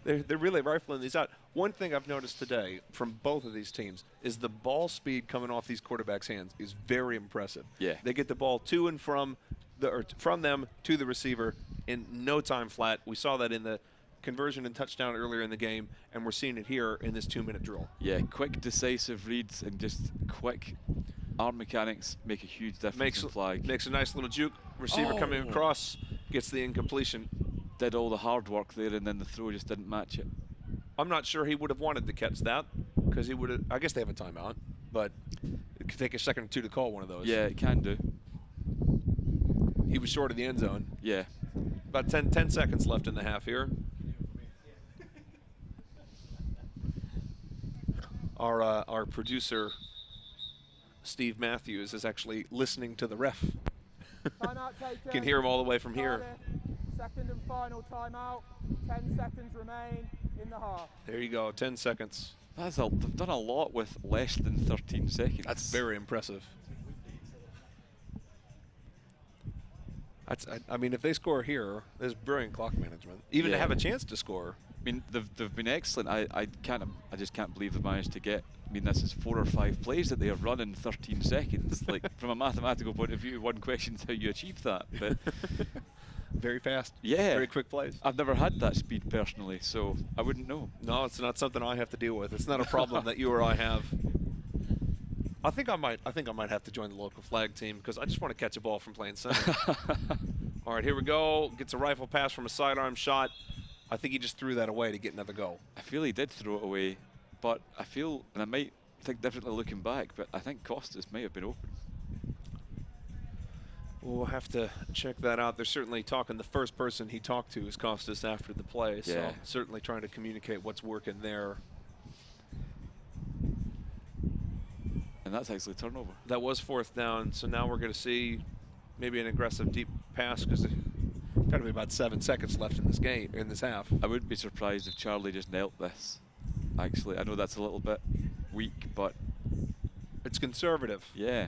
They're really rifling these out. One thing I've noticed today from both of these teams is the ball speed coming off these quarterbacks' hands is very impressive. Yeah. They get the ball to and from them to the receiver in no time flat. We saw that in the conversion and touchdown earlier in the game, and we're seeing it here in this 2-minute drill. Yeah, quick, decisive reads and just quick arm mechanics make a huge difference in flag. Makes a nice little juke. Receiver coming across, gets the incompletion. Did all the hard work there, and then the throw just didn't match it. I'm not sure he would have wanted to catch that, because he would have, I guess they have a timeout, but it could take a second or 2 to call one of those. Yeah, it can do. He was short of the end zone. Yeah. About 10 seconds left in the half here. Our producer, Steve Matthews, is actually listening to the ref. Timeout taken. Can hear him all the way from here. Second and final timeout. 10 seconds remain in the half. There you go, 10 seconds. They've done a lot with less than 13 seconds. That's very impressive. I mean, if they score here, there's brilliant clock management. Even to have a chance to score. I mean, they've been excellent. I just can't believe they've managed to get. I mean, this is 4 or 5 plays that they have run in 13 seconds. Like, from a mathematical point of view, one question is how you achieve that. But very fast. Yeah. Very quick plays. I've never had that speed personally, so I wouldn't know. No, it's not something I have to deal with. It's not a problem that you or I have. I think I might have to join the local flag team because I just want to catch a ball from playing center. All right, here we go. Gets a rifle pass from a sidearm shot. I think he just threw that away to get another go. I feel he did throw it away, but I feel, and I might think differently looking back, but I think Costas may have been open. We'll have to check that out. They're certainly talking. The first person he talked to is Costas after the play, so certainly trying to communicate what's working there. And that's actually a turnover. That was 4th down, so now we're going to see maybe an aggressive deep pass because Got to be about 7 seconds left in this game, in this half. I wouldn't be surprised if Charlie just knelt this. Actually, I know that's a little bit weak, but It's conservative. yeah.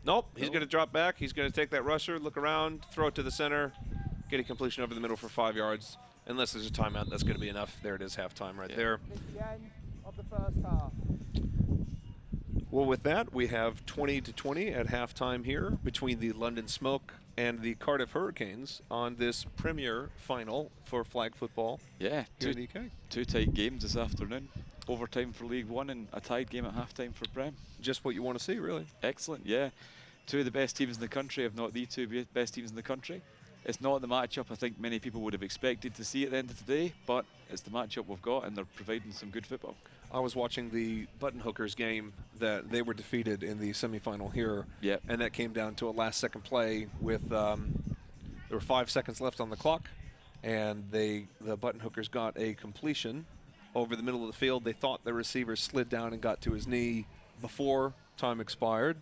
Nope, he's going to drop back. He's going to take that rusher, look around, throw it to the center, get a completion over the middle for 5 yards. Unless there's a timeout, that's going to be enough. There it is, halftime right there. This is the end of the first half. Well, with that, we have 20-20 at halftime here between the London Smoke and the Cardiff Hurricanes on this Premier final for flag football Yeah, here in the UK. two tight games this afternoon. Overtime for League One and a tied game at halftime for Prem. Just what you want to see, really. Excellent, yeah. Two of the best teams in the country, if not the two best teams in the country. It's not the matchup I think many people would have expected to see at the end of the day, but it's the matchup we've got, and they're providing some good football. I was watching the Button Hookers game that they were defeated in the semifinal here, Yep. and that came down to a last-second play with there were 5 seconds left on the clock, and the Button Hookers got a completion over the middle of the field. They thought the receiver slid down and got to his knee before time expired,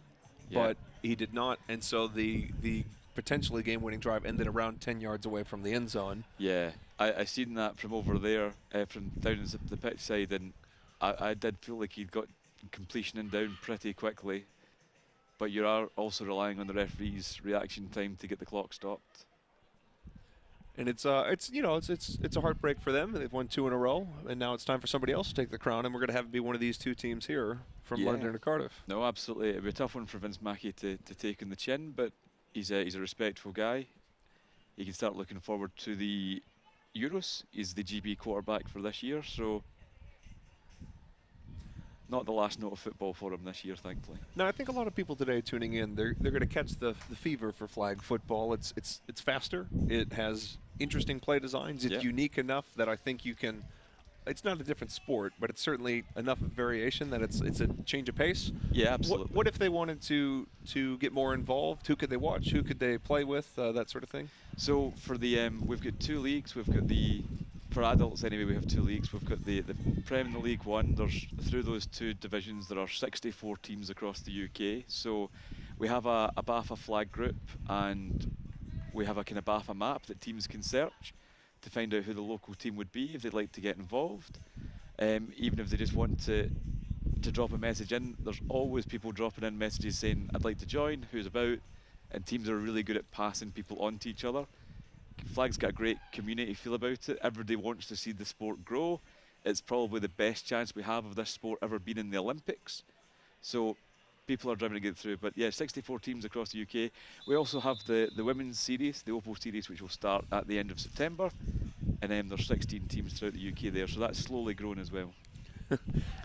but he did not, and so the potentially game-winning drive ended around 10 yards away from the end zone. Yeah, I seen that from over there, from down in the pitch side, and I did feel like he'd got completion and down pretty quickly, but you are also relying on the referee's reaction time to get the clock stopped. And it's a heartbreak for them. They've won 2 in a row, and now it's time for somebody else to take the crown, and we're going to have it be one of these two teams here from London or Cardiff. No, absolutely. It'd be a tough one for Vince Mackey to take in the chin, but he's a respectful guy. He can start looking forward to the Euros. He's the GB quarterback for this year, so not the last note of football for him this year, thankfully. Now, I think a lot of people today tuning in, they're going to catch the fever for flag football. It's faster. It has interesting play designs. It's unique enough that I think you can. It's not a different sport, but it's certainly enough of variation that it's a change of pace. Yeah, absolutely. What if they wanted to get more involved? Who could they watch? Who could they play with? That sort of thing. So for the we've got 2 leagues. We've got for adults anyway, we have 2 leagues. We've got the Prem and the League One. There's through those 2 divisions there are 64 teams across the UK. So we have a BAFA flag group, and we have a kind of BAFA map that teams can search to find out who the local team would be if they'd like to get involved. Even if they just want to drop a message in, there's always people dropping in messages saying, I'd like to join, who's about, and teams are really good at passing people on to each other. Flag's got a great community feel about it. Everybody wants to see the sport grow. It's probably the best chance we have of this sport ever being in the Olympics. So people are driving to get through. But yeah, 64 teams across the UK. We also have the women's series, the Opal series, which will start at the end of September. And then there's 16 teams throughout the UK there. So that's slowly growing as well.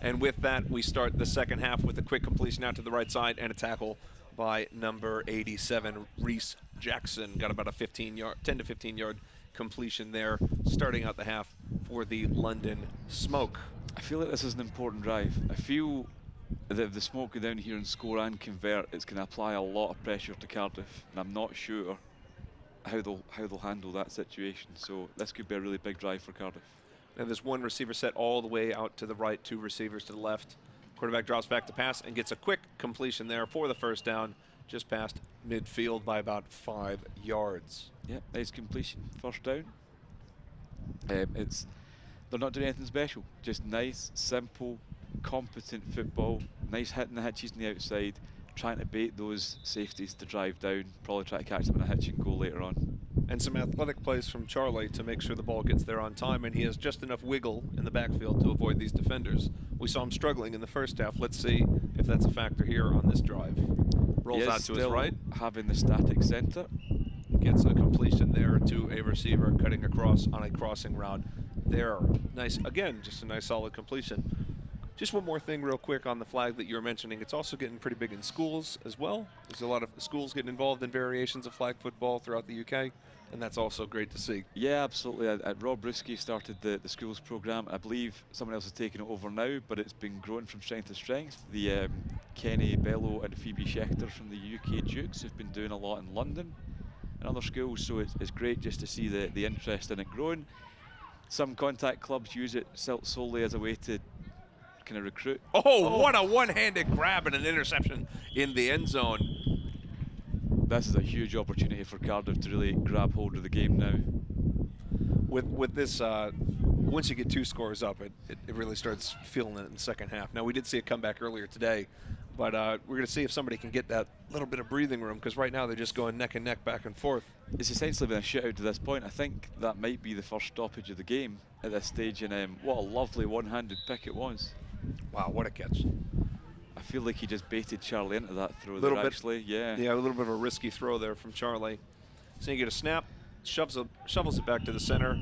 And with that, we start the second half with a quick completion out to the right side and a tackle by number 87, Reese Jackson. Got about a 10 to 15 yard completion there, starting out the half for the London Smoke. I feel like this is an important drive. I feel that if the Smoke go down here and score and convert, it's going to apply a lot of pressure to Cardiff, and I'm not sure how they'll handle that situation. So this could be a really big drive for Cardiff. And there's one receiver set all the way out to the right, 2 receivers to the left. Quarterback drops back to pass and gets a quick completion there for the first down, just past midfield by about 5 yards. Yeah, nice completion, first down. They're not doing anything special, just nice, simple, competent football. Nice hitting the hitches on the outside, trying to bait those safeties to drive down, probably try to catch them in a hitch and goal later on. And some athletic plays from Charlie to make sure the ball gets there on time, and he has just enough wiggle in the backfield to avoid these defenders. We saw him struggling in the first half. Let's see if that's a factor here on this drive. Rolls out to his right. Having the static center. Gets a completion there to a receiver cutting across on a crossing route. There, nice, again, just a nice solid completion. Just one more thing real quick on the flag that you were mentioning. It's also getting pretty big in schools as well. There's a lot of schools getting involved in variations of flag football throughout the UK, and that's also great to see. Yeah, absolutely. Rob Ruski started the schools program. I believe someone else is taking it over now, but it's been growing from strength to strength. The Kenny Bello and Phoebe Schechter from the UK Dukes have been doing a lot in London and other schools, so it's great just to see the interest in it growing. Some contact clubs use it solely as a way to kind of recruit. Oh, what a one-handed grab and an interception in the end zone. This is a huge opportunity for Cardiff to really grab hold of the game now. With this, once you get 2 scores up, it really starts feeling it in the second half. Now, we did see a comeback earlier today, but we're going to see if somebody can get that little bit of breathing room, because right now they're just going neck and neck, back and forth. It's essentially been a shootout to this point. I think that might be the first stoppage of the game at this stage, and what a lovely one-handed pick it was. Wow, what a catch. I feel like he just baited Charlie into that throw Little there, bit, actually. Yeah, a little bit of a risky throw there from Charlie. So you get a snap, shovels it back to the center.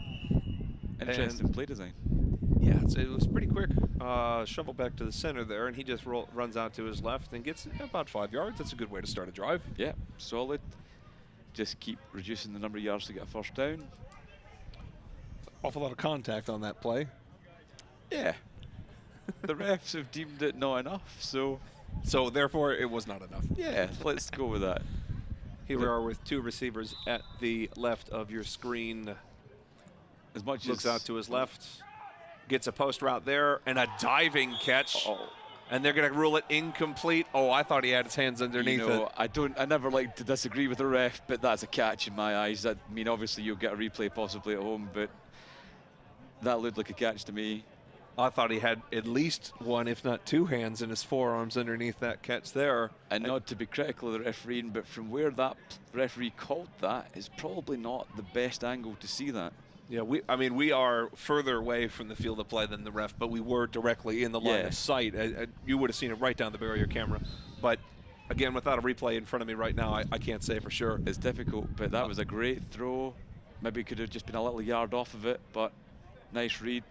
Interesting play design. Yeah, it was pretty quick. Shovel back to the center there, and he just runs out to his left and gets about 5 yards. That's a good way to start a drive. Yeah, solid. Just keep reducing the number of yards to get a first down. Awful lot of contact on that play. Yeah. The refs have deemed it not enough, so therefore it was not enough. yeah, let's go with that. Here we are with 2 receivers at the left of your screen. As much Looks as out to his left, gets a post route there, and a diving catch. And they're going to rule it incomplete. Oh, I thought he had his hands underneath it. I never like to disagree with the ref, but that's a catch in my eyes. I mean, obviously you'll get a replay possibly at home, but that looked like a catch to me. I thought he had at least 1, if not 2 hands in his forearms underneath that catch there. And not to be critical of the refereeing, but from where that referee called that is probably not the best angle to see that. Yeah, we are further away from the field of play than the ref, but we were directly in the line of sight. You would have seen it right down the barrier camera. But again, without a replay in front of me right now, I can't say for sure. It's difficult, but that was a great throw. Maybe could have just been a little yard off of it, but nice read.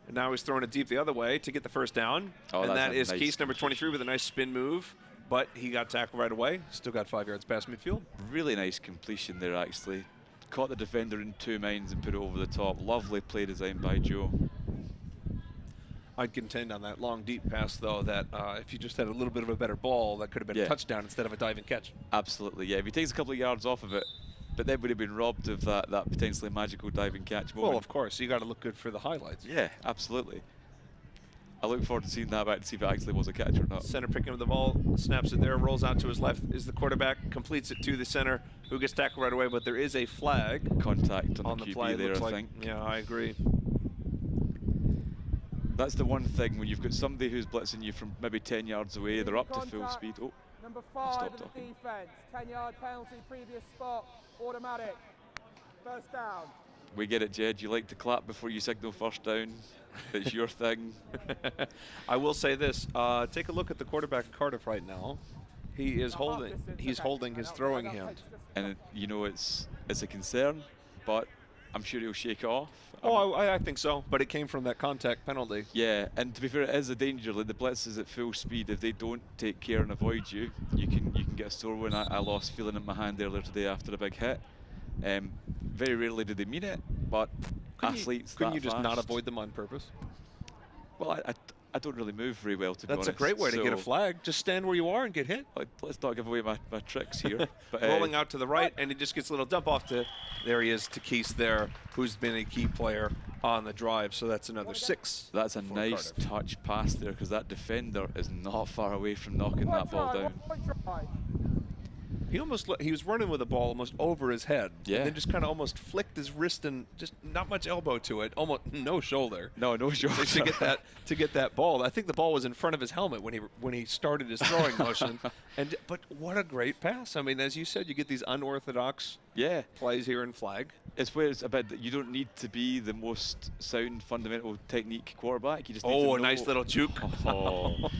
And now he's throwing it deep the other way to get the first down. Oh, and that is nice Keith, number 23, with a nice spin move. But he got tackled right away. Still got 5 yards past midfield. Really nice completion there, actually. Caught the defender in 2 minds and put it over the top. Lovely play design by Joe. I'd contend on that long, deep pass, though, that if you just had a little bit of a better ball, that could have been a touchdown instead of a diving catch. Absolutely, yeah. If he takes a couple of yards off of it, but then would have been robbed of that potentially magical diving catch moment. Well, of course. You got to look good for the highlights. Yeah, absolutely. I look forward to seeing that back to see if it actually was a catch or not. Center picking up the ball, snaps it there, rolls out to his left, is the quarterback, completes it to the center, who gets tackled right away, but there is a flag. Contact on the QB play, there, I think. Yeah, I agree. That's the one thing, when you've got somebody who's blitzing you from maybe 10 yards away, they're up to full speed. Oh, Number 5 of the defense, 10-yard penalty, previous spot, automatic, first down. We get it, Jed. You like to clap before you signal first down. It's your thing. I will say this. Take a look at the quarterback at Cardiff right now. He is holding. He's holding his throwing hand. And you know it's a concern, but I'm sure he'll shake it off. Oh, I think so. But it came from that contact penalty. Yeah, and to be fair, it is a danger. Like the blitz is at full speed. If they don't take care and avoid you, you can get a sore one. I lost feeling in my hand earlier today after a big hit. Very rarely do they mean it, but athletes couldn't you just not avoid them on purpose? Well, I don't really move very well, to be honest. That's a great way to get a flag. Just stand where you are and get hit. Let's not give away my tricks here. But, rolling out to the right, and he just gets a little dump off to, there he is, to Keese there, who's been a key player on the drive. So that's another 6. That's a nice touch pass there, because that defender is not far away from knocking that ball down. He was running with the ball almost over his head. Yeah. And then just kind of almost flicked his wrist and just not much elbow to it. Almost no shoulder. No shoulder. to get that ball. I think the ball was in front of his helmet when he started his throwing motion. But what a great pass. I mean, as you said, you get these unorthodox plays here in flag. It's where it's about that you don't need to be the most sound fundamental technique quarterback. You just need to know. A nice little juke. Oh,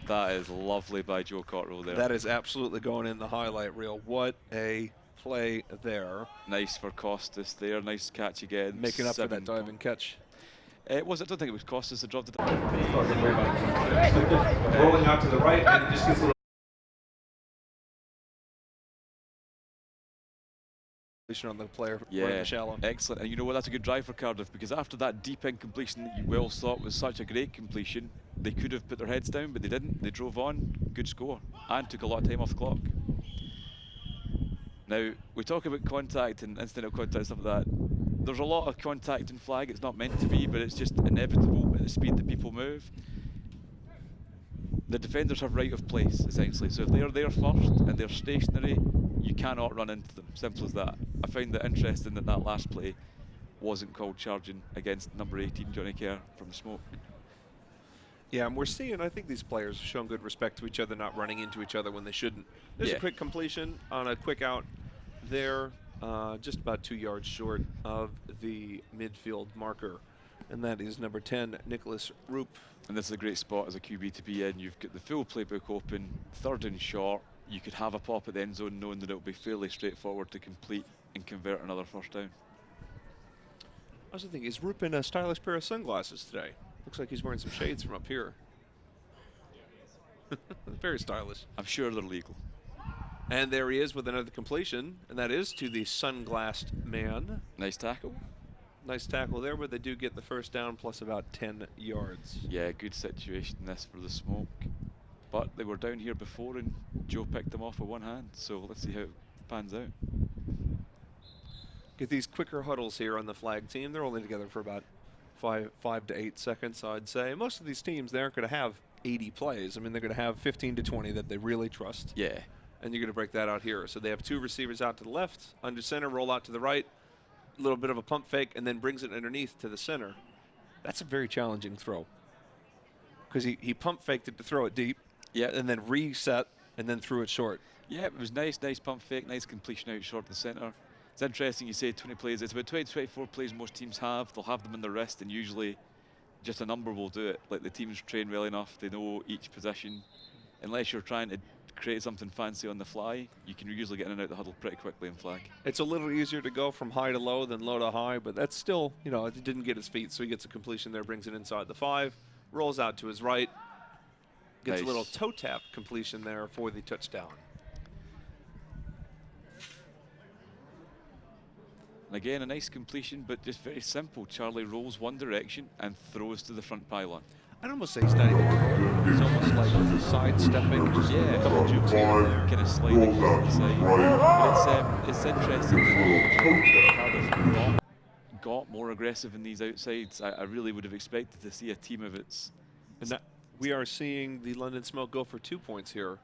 that is lovely by Joe Cottrell there. That is absolutely going in the highlight reel. What a play there. Nice for Costas there. Nice catch again. Making up for that diving catch. I don't think it was Costas that dropped it. Rolling out to the right, and it just gets a little on the player running the shallow. Excellent. And you know what, that's a good drive for Cardiff, because after that deep incompletion that you well thought was such a great completion, they could have put their heads down, but they didn't. They drove on. Good score, and took a lot of time off the clock. Now, we talk about contact and incidental contact and stuff like that. There's a lot of contact in flag. It's not meant to be, but it's just inevitable at the speed that people move. The defenders have right of place, essentially. So if they're there first and they're stationary, you cannot run into them. Simple as that. I found it interesting that that last play wasn't called charging against number 18, Johnny Kerr, from the smoke. Yeah, and we're seeing, I think these players have shown good respect to each other, not running into each other when they shouldn't. There's a quick completion on a quick out there, just about 2 yards short of the midfield marker. And that is number 10, Nicholas Roop. And this is a great spot as a QB to be in. You've got the full playbook open, 3rd and short. You could have a pop at the end zone knowing that it'll be fairly straightforward to complete and convert another first down. I also think, is Roop in a stylish pair of sunglasses today? Looks like he's wearing some shades from up here. Very stylish. I'm sure they're legal. And there he is with another completion, and that is to the sunglassed man. Nice tackle. Nice tackle there, but they do get the first down plus about 10 yards. Yeah, good situation this for the smoke. But they were down here before and Joe picked them off with one hand, so let's see how it pans out. Get these quicker huddles here on the flag team. They're only together for about 5 to 8 seconds, I'd say. Most of these teams, they aren't going to have 80 plays. I mean, they're going to have 15 to 20 that they really trust. Yeah. And you're going to break that out here. So they have 2 receivers out to the left, under center, roll out to the right, a little bit of a pump fake, and then brings it underneath to the center. That's a very challenging throw. Because he pump faked it to throw it deep, and then reset, and then threw it short. Yeah, it was nice pump fake, nice completion out short of the center. It's interesting you say 20 plays. It's about 20, 24 plays most teams have. They'll have them in their wrist, and usually just a number will do it. Like the teams train well enough, they know each position. Unless you're trying to create something fancy on the fly, you can usually get in and out the huddle pretty quickly and flag. It's a little easier to go from high to low than low to high, but that's still, you know, it didn't get his feet, so he gets a completion there, brings it inside the 5, rolls out to his right, gets a little toe tap completion there for the touchdown. And again, a nice completion, but just very simple. Charlie rolls one direction and throws to the front pylon. I'd almost say he's not even throwing. He's almost like sidestepping, just double jukes here and there. Kind of sliding to the side. But it's interesting that Cardiff got more aggressive in these outsides. I really would have expected to see a team of its. And that, we are seeing the London Smoke go for 2 points here.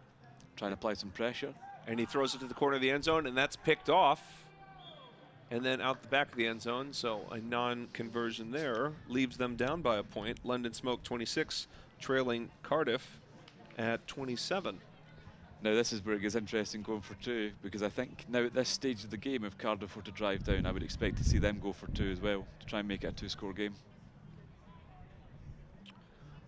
Trying to apply some pressure. And he throws it to the corner of the end zone, and that's picked off. And then out the back of the end zone, so a non-conversion there leaves them down by a point. London Smoke 26, trailing Cardiff at 27. Now this is where it gets interesting going for 2, because I think now at this stage of the game, if Cardiff were to drive down, I would expect to see them go for 2 as well, to try and make it a 2-score game.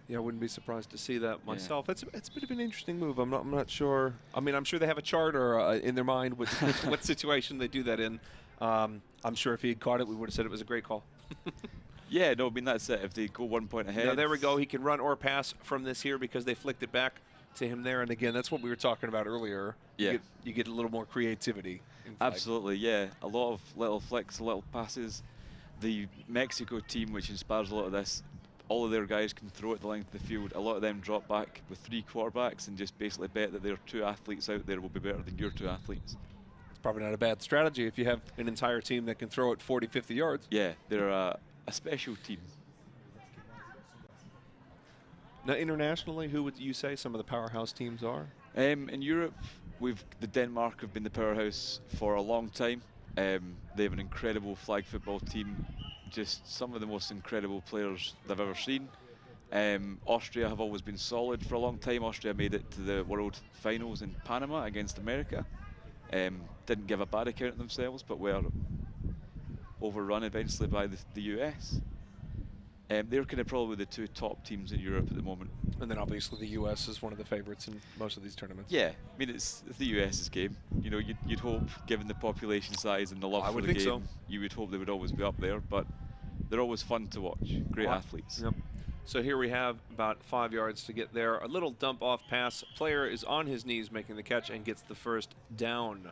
Yeah, I wouldn't be surprised to see that myself. It's a bit of an interesting move. I'm not sure. I mean, I'm sure they have a chart or in their mind what situation they do that in. I'm sure if he had caught it, we would have said it was a great call. Yeah, no, I mean, that's it. If they go 1 point ahead. Now, there we go. He can run or pass from this here because they flicked it back to him there. And again, that's what we were talking about earlier. Yeah. You get a little more creativity. Absolutely, yeah. A lot of little flicks, little passes. The Mexico team, which inspires a lot of this, all of their guys can throw it the length of the field. A lot of them drop back with 3 quarterbacks and just basically bet that their 2 athletes out there will be better than your 2 athletes. Probably not a bad strategy if you have an entire team that can throw it 40, 50 yards. Yeah, they're a special team. Now, internationally, who would you say some of the powerhouse teams are? In Europe, the Denmark have been the powerhouse for a long time. They have an incredible flag football team, just some of the most incredible players they've ever seen. Austria have always been solid for a long time. Austria made it to the World Finals in Panama against America. Didn't give a bad account of themselves, but were overrun eventually by the US. They're kind of probably the 2 top teams in Europe at the moment. And then obviously the US is one of the favorites in most of these tournaments. Yeah, I mean, it's the US's game. You know, you'd hope, given the population size and the love for the game, you would hope they would always be up there, but they're always fun to watch. Great athletes. Yep. So here we have about 5 yards to get there. A little dump off pass. Player is on his knees making the catch and gets the first down.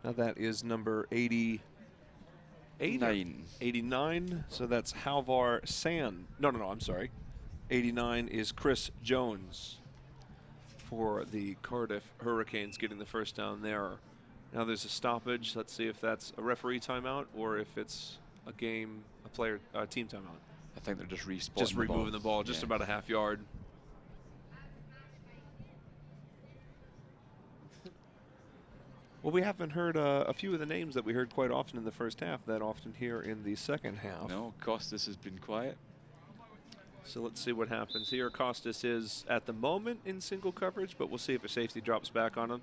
Now that is number 89. So that's Halvar Sand. No, I'm sorry. 89 is Chris Jones for the Cardiff Hurricanes getting the first down there. Now there's a stoppage. Let's see if that's a referee timeout or if it's a team timeout. I think they're just respawning. Just removing the ball, just about a half yard. Well, we haven't heard a few of the names that we heard quite often in the first half that often here in the second half. No, Costas has been quiet. So let's see what happens here. Costas is at the moment in single coverage, but we'll see if a safety drops back on him.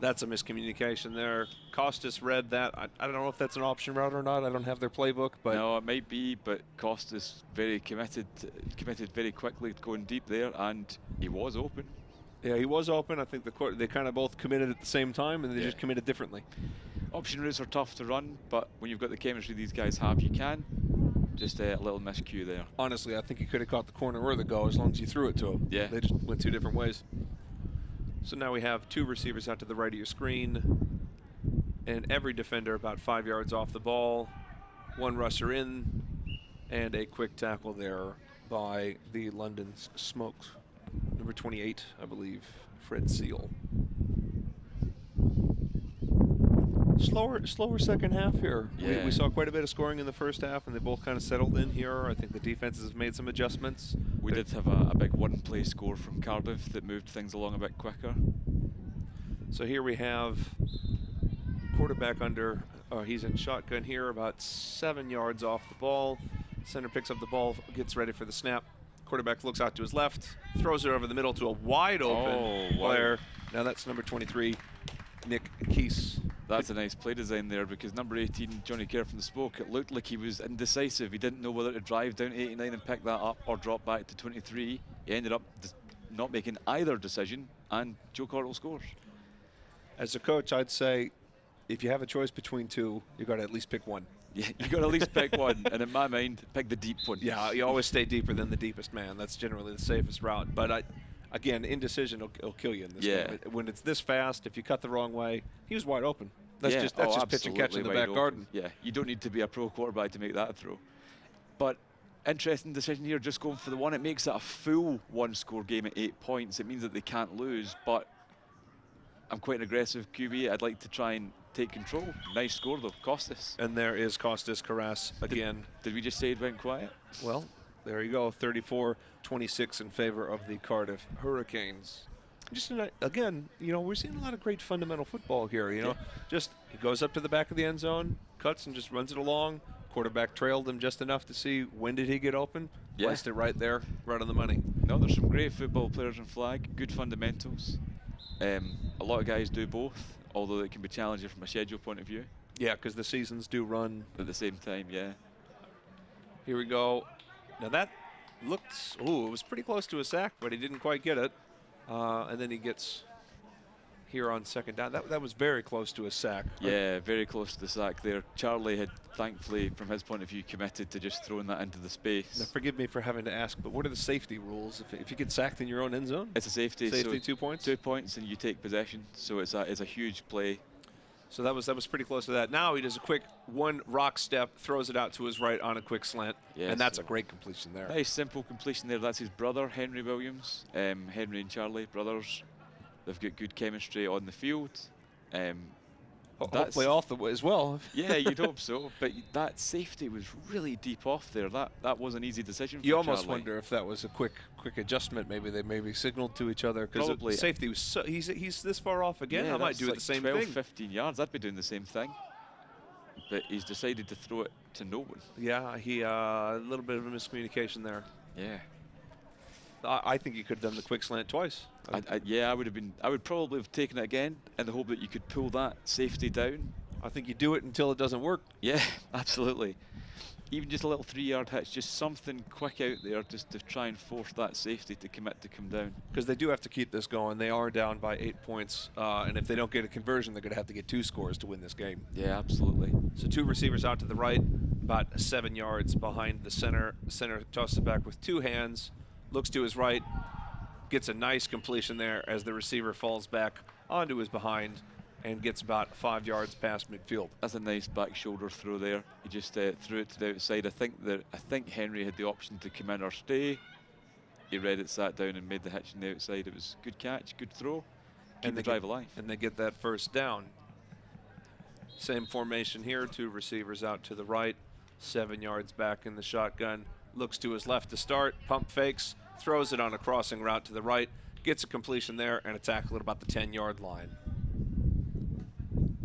That's a miscommunication there. Costas read that. I don't know if that's an option route or not. I don't have their playbook, but No, it might be, but Costas very committed very quickly going deep there, and he was open. yeah, he was open. I think they kind of both committed at the same time, and they Yeah. just committed differently. Option routes are tough to run, but when you've got the chemistry these guys have, you can. Just a little miscue there. Honestly, I think he could have caught the corner or the go as long as you threw it to him. Yeah. They just went two different ways. So now we have two receivers out to the right of your screen, and every defender about 5 yards off the ball. One rusher in, and a quick tackle there by the London Smokes. Number 28, I believe, Fred Seal. Slower second half here. Yeah. We saw quite a bit of scoring in the first half, and they both kind of settled in here. I think the defenses have made some adjustments. We did have a big one-play score from Cardiff that moved things along a bit quicker. So here we have quarterback under, he's in shotgun here, about 7 yards off the ball. Center picks up the ball, gets ready for the snap. Quarterback looks out to his left, throws it over the middle to a wide open player. Now that's number 23, Nick Keese. That's a nice play design there, because number 18, Johnny Kerr from the Spoke, it looked like he was indecisive. He didn't know whether to drive down 89 and pick that up or drop back to 23. He ended up not making either decision, and Joe Cottrell scores. As a coach, I'd say if you have a choice between two, you've got to at least pick one. Yeah, you got to at least pick one, and in my mind, pick the deep one. Yeah, you always stay deeper than the deepest man. That's generally the safest route. But again, indecision will kill you in this game. When it's this fast, if you cut the wrong way, he was wide open. That's just pitch and catch in the absolutely back wide garden. open. Yeah, you don't need to be a pro quarterback to make that throw. But interesting decision here, just going for the one. It makes it a full one-score game at 8 points. It means that they can't lose, but I'm quite an aggressive QB. I'd like to try and take control. Nice score, though. Costas. And there is Costas Carras again. Did we just say it went quiet? Well, there you go. 34-26 in favor of the Cardiff Hurricanes. Just again, we're seeing a lot of great fundamental football here. Just he goes up to the back of the end zone, cuts and just runs it along. Quarterback trailed him just enough to see when did he get open. Yeah. Placed it right there, right on the money. No, there's some great football players in flag. Good fundamentals. A lot of guys do both, although it can be challenging from a schedule point of view. Yeah, because the seasons do run at the same time. Yeah. Here we go. Now that looked, it was pretty close to a sack, but he didn't quite get it. And then he gets here on second down. That was very close to a sack. Yeah, very close to the sack there. Charlie had, thankfully, from his point of view, committed to just throwing that into the space. Now, forgive me for having to ask, but what are the safety rules? If you get sacked in your own end zone? It's a safety. Safety, so 2 points? 2 points, and you take possession. So it's a huge play. So that was pretty close to that. Now he does a quick one rock step, throws it out to his right on a quick slant, and that's a great completion there. Nice simple completion there. That's his brother, Henry Williams. Henry and Charlie, brothers. They've got good chemistry on the field. Hopefully off the way as well. Yeah, you'd hope so. But that safety was really deep off there. That was an easy decision for You almost Charlie. wonder if that was a quick adjustment. Maybe they signaled to each other because the safety was so he's this far off again. Yeah, I might do like the same 12, thing. 15 yards. I'd be doing the same thing. But he's decided to throw it to no one. Yeah, a little bit of a miscommunication there. Yeah. I think he could have done the quick slant twice. Yeah, I would probably have taken it again in the hope that you could pull that safety down. I think you do it until it doesn't work. Yeah, absolutely. Even just a little 3-yard hitch, just something quick out there just to try and force that safety to commit to come down. Because they do have to keep this going. They are down by 8 points, and if they don't get a conversion, they're going to have to get 2 scores to win this game. Yeah, absolutely. So 2 receivers out to the right, about 7 yards behind the center. Center tosses it back with 2 hands, looks to his right, gets a nice completion there as the receiver falls back onto his behind and gets about 5 yards past midfield. That's a nice back shoulder throw there. He just threw it to the outside. I think Henry had the option to come in or stay. He read it, sat down, and made the hitch on the outside. It was good catch, good throw. Keep the drive alive. And they get that first down. Same formation here, 2 receivers out to the right, 7 yards back in the shotgun. Looks to his left to start, pump fakes, throws it on a crossing route to the right, gets a completion there, and a tackle at about the 10-yard line.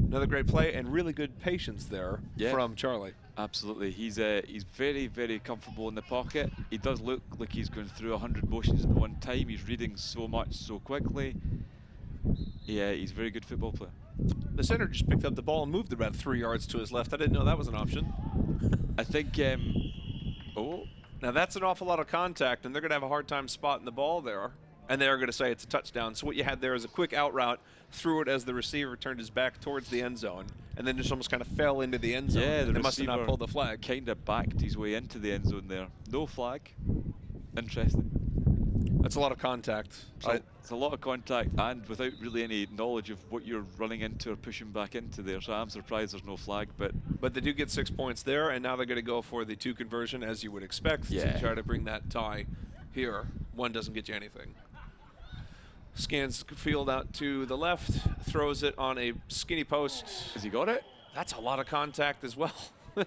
Another great play and really good patience there from Charlie. Absolutely. He's very, very comfortable in the pocket. He does look like he's going through 100 motions at the one time. He's reading so much so quickly. Yeah, he's a very good football player. The center just picked up the ball and moved about 3 yards to his left. I didn't know that was an option. I think, now that's an awful lot of contact, and they're going to have a hard time spotting the ball there. And they're going to say it's a touchdown. So what you had there is a quick out route, threw it as the receiver turned his back towards the end zone, and then just almost kind of fell into the end zone. Yeah, they must have not pulled the flag. Kind of backed his way into the end zone there. No flag. Interesting. That's a lot of contact. It's a lot of contact, and without really any knowledge of what you're running into or pushing back into there. So I'm surprised there's no flag, but they do get 6 points there, and now they're going to go for the 2 conversion, as you would expect, to try to bring that tie here. 1 doesn't get you anything. Scans the field out to the left, throws it on a skinny post. Has he got it? That's a lot of contact as well.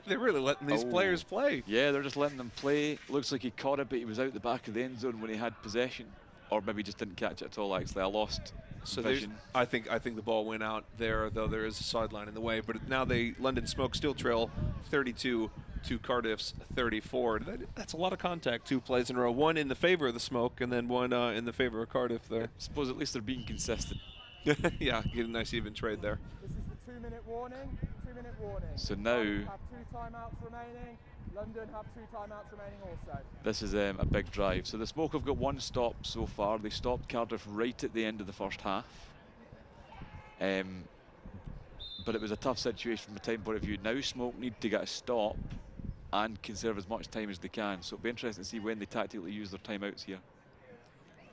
They're really letting these players play. Yeah, they're just letting them play. Looks like he caught it, but he was out the back of the end zone when he had possession. Or maybe just didn't catch it at all, actually. I lost vision. I think the ball went out there, though there is a sideline in the way. But now London Smoke still trail 32 to Cardiff's 34. That's a lot of contact, 2 plays in a row. 1 in the favor of the Smoke, and then 1 in the favor of Cardiff there. I suppose at least they're being consistent. Yeah, get a nice even trade there. This is the 2-minute warning. 2-minute warning. So now Cardiff have 2 timeouts remaining. London have 2 timeouts remaining also. This is a big drive. So the Smoke have got 1 stop so far. They stopped Cardiff right at the end of the first half. But it was a tough situation from a time point of view. Now Smoke need to get a stop and conserve as much time as they can. So it'll be interesting to see when they tactically use their timeouts here.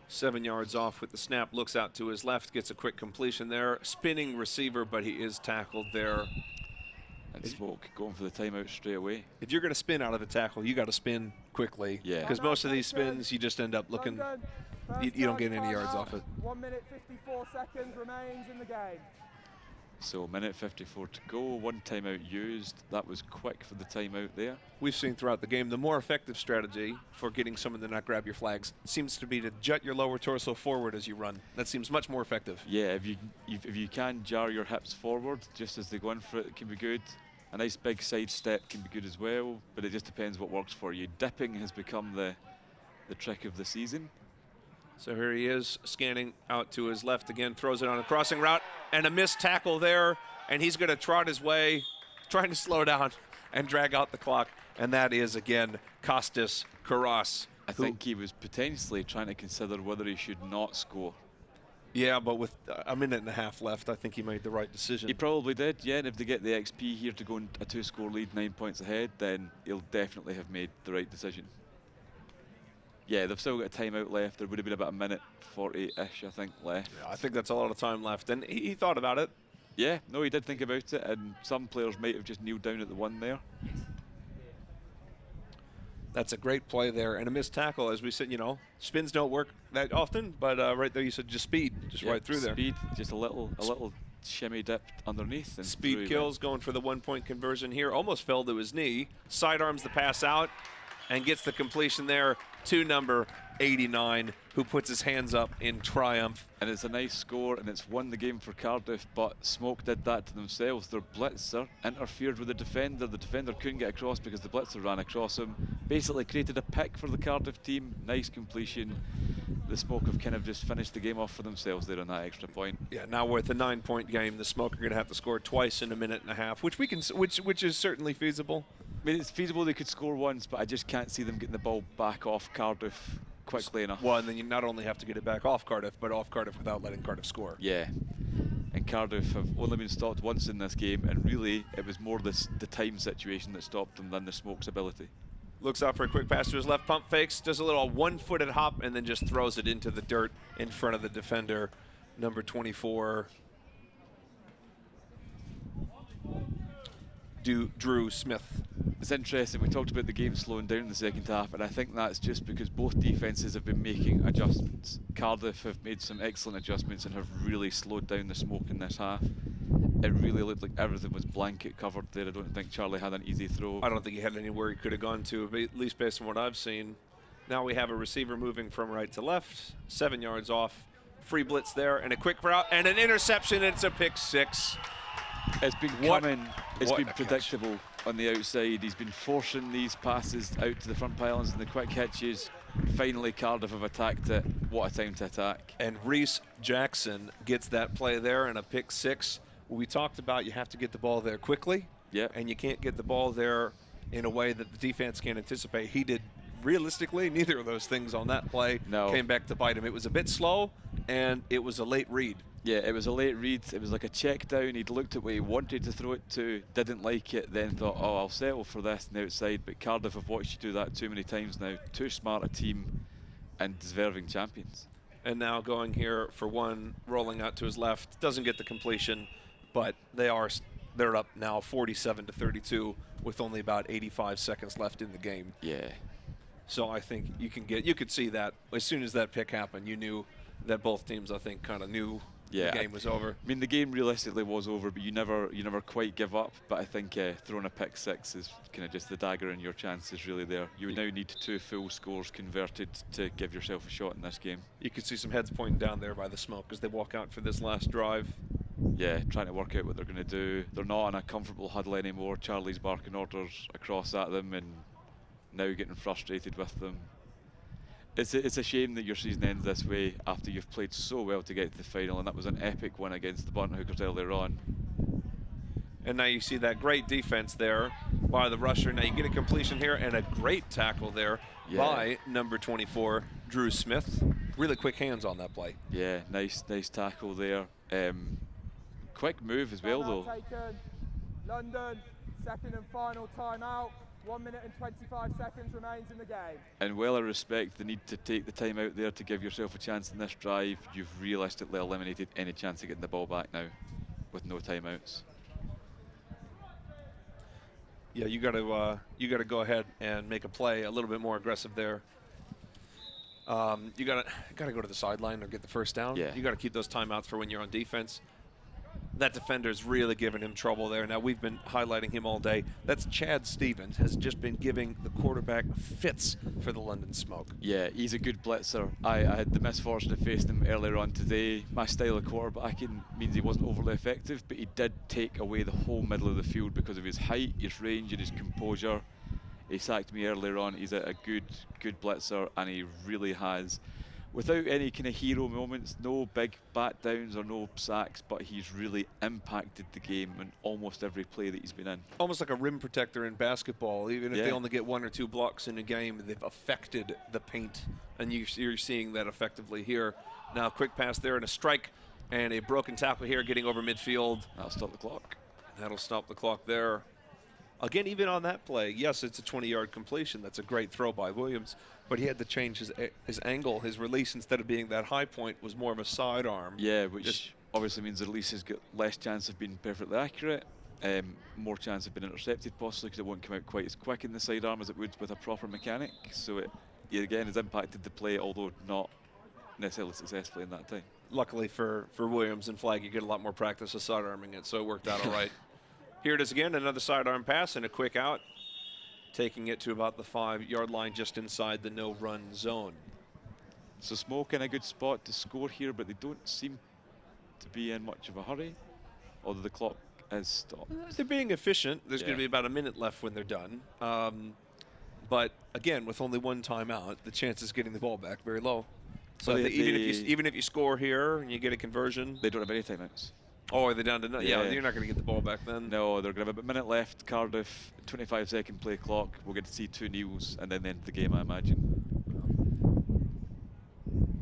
7 yards off with the snap, looks out to his left, gets a quick completion there. Spinning receiver, but he is tackled there. And Smoke going for the timeout straight away. If you're going to spin out of a tackle, you got to spin quickly. Yeah. Because most of these spins, you just end up looking, you don't get any yards off it. 1 minute 54 seconds remains in the game. So minute 54 to go, 1 timeout used. That was quick for the timeout there. We've seen throughout the game the more effective strategy for getting someone to not grab your flags seems to be to jut your lower torso forward as you run. That seems much more effective. Yeah, if you can jar your hips forward just as they go in for it, it can be good. A nice big side step can be good as well, but it just depends what works for you. Dipping has become the trick of the season. So here he is, scanning out to his left again, throws it on a crossing route, and a missed tackle there, and he's going to trot his way, trying to slow down and drag out the clock, and that is, again, Costas Karras. I think he was potentially trying to consider whether he should not score. Yeah, but with a minute and a half left, I think he made the right decision. He probably did, yeah, and if they get the XP here to go in a 2-score lead, 9 points ahead, then he'll definitely have made the right decision. Yeah, they've still got a timeout left. There would have been about a minute 40-ish, I think, left. Yeah, I think that's a lot of time left, and he thought about it. Yeah, no, he did think about it, and some players might have just kneeled down at the 1 there. That's a great play there, and a missed tackle. As we said, you know, spins don't work that often, but right there you said just speed, just right through there. Speed, just a little shimmy dip underneath. And speed kills, going for the 1-point conversion here. Almost fell to his knee. Sidearms the pass out and gets the completion there to number 89, who puts his hands up in triumph. And it's a nice score, and it's won the game for Cardiff, but Smoke did that to themselves. Their blitzer interfered with the defender. The defender couldn't get across because the blitzer ran across him. Basically created a pick for the Cardiff team. Nice completion. The Smoke have kind of just finished the game off for themselves there on that extra point. Yeah, now with a 9-point game, the Smoke are going to have to score twice in a minute and a half, which is certainly feasible. I mean, it's feasible they could score once, but I just can't see them getting the ball back off Cardiff quickly enough. Well, and then you not only have to get it back off Cardiff, but off Cardiff without letting Cardiff score. Yeah, and Cardiff have only been stopped once in this game, and really it was more the time situation that stopped them than the Smoke's ability. Looks out for a quick pass to his left, pump fakes, does a little 1-footed hop, and then just throws it into the dirt in front of the defender, number 24. Drew Smith. It's interesting, we talked about the game slowing down in the second half, and I think that's just because both defences have been making adjustments. Cardiff have made some excellent adjustments and have really slowed down the Smoke in this half. It really looked like everything was blanket covered there. I don't think Charlie had an easy throw. I don't think he had anywhere he could have gone to, but at least based on what I've seen. Now we have a receiver moving from right to left, 7 yards off. Free blitz there, and a quick route, and an interception, and it's a pick 6. It's been What- coming. It's what been a catch. predictable on the outside. He's been forcing these passes out to the front pylons and the quick hitches. Finally, Cardiff have attacked it. What a time to attack. And Reese Jackson gets that play there and a pick 6. We talked about you have to get the ball there quickly. Yep. And you can't get the ball there in a way that the defense can't anticipate. He did realistically neither of those things on that play. No. Came back to bite him. It was a bit slow, and it was a late read. Yeah, it was a late read. It was like a check down. He'd looked at where he wanted to throw it to, didn't like it, then thought, oh, I'll settle for this on the outside. But Cardiff have watched you do that too many times now. Too smart a team and deserving champions. And now going here for one, rolling out to his left. Doesn't get the completion, but they're up now 47-32 with only about 85 seconds left in the game. Yeah. So I think you could see that as soon as that pick happened, you knew that both teams, I think, kind of knew the game was over. I mean, the game realistically was over, but you never quite give up. But I think throwing a pick 6 is kind of just the dagger in your chances really there. You now need 2 full scores converted to give yourself a shot in this game. You could see some heads pointing down there by the smoke as they walk out for this last drive. Yeah, trying to work out what they're going to do. They're not in a comfortable huddle anymore. Charlie's barking orders across at them and now getting frustrated with them. It's a shame that your season ends this way after you've played so well to get to the final, and that was an epic win against the Burnt Hookers earlier on. And now you see that great defense there by the rusher. Now you get a completion here and a great tackle there by number 24, Drew Smith. Really quick hands on that play. Yeah, nice tackle there. Quick move as well though. Taken. London, second and final timeout. 1 minute and 25 seconds remains in the game. And while I respect the need to take the time out there to give yourself a chance in this drive, you've realistically eliminated any chance of getting the ball back now with no timeouts. Yeah, you got to go ahead and make a play a little bit more aggressive there. You got to go to the sideline or get the first down. Yeah. You got to keep those timeouts for when you're on defense. That defender's really giving him trouble there. Now, we've been highlighting him all day. That's Chad Stevens, has just been giving the quarterback fits for the London Smoke. Yeah, he's a good blitzer. I had the misfortune of facing him earlier on today. My style of quarterbacking means he wasn't overly effective, but he did take away the whole middle of the field because of his height, his range, and his composure. He sacked me earlier on. He's a good blitzer, and he really has, without any kind of hero moments, no big bat downs or no sacks, but he's really impacted the game in almost every play that he's been in. Almost like a rim protector in basketball. Even if they only get 1 or 2 blocks in a game, they've affected the paint, and you're seeing that effectively here. Now, quick pass there and a strike, and a broken tackle here getting over midfield. That'll stop the clock. That'll stop the clock there. Again, even on that play, yes, it's a 20-yard completion. That's a great throw by Williams, but he had to change his angle. His release, instead of being that high point, was more of a sidearm. Yeah, which obviously means the release has got less chance of being perfectly accurate, more chance of being intercepted possibly because it won't come out quite as quick in the sidearm as it would with a proper mechanic. So it again has impacted the play, although not necessarily successfully in that time. Luckily for Williams and Flag, you get a lot more practice of sidearming it, so it worked out all right. Here it is again, another sidearm pass and a quick out, taking it to about the 5-yard line just inside the no-run zone. So Smoke in a good spot to score here, but they don't seem to be in much of a hurry, although the clock has stopped. They're being efficient. There's going to be about a minute left when they're done. But again, with only 1 timeout, the chances of getting the ball back very low. So Well, even if you score here and you get a conversion, they don't have any timeouts. oh, are they down to none? Yeah. Yeah, you're not going to get the ball back then. No, they're going to have a minute left. Cardiff, 25-second play clock. We'll get to see 2 kneels and then the end of the game, I imagine.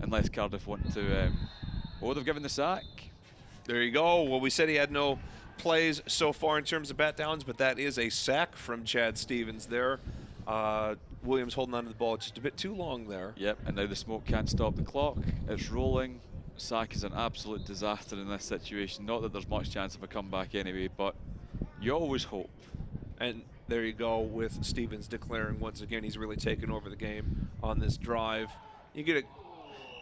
Unless Cardiff want to. Oh, they've given the sack. There you go. Well, we said he had no plays so far in terms of bat downs, but that is a sack from Chad Stevens there. Williams holding on to the ball just a bit too long there. Yep, and now the Smoke can't stop the clock. It's rolling. Sack is an absolute disaster in this situation. Not that there's much chance of a comeback anyway, but you always hope. And there you go with Stevens declaring once again he's really taken over the game on this drive. You get it.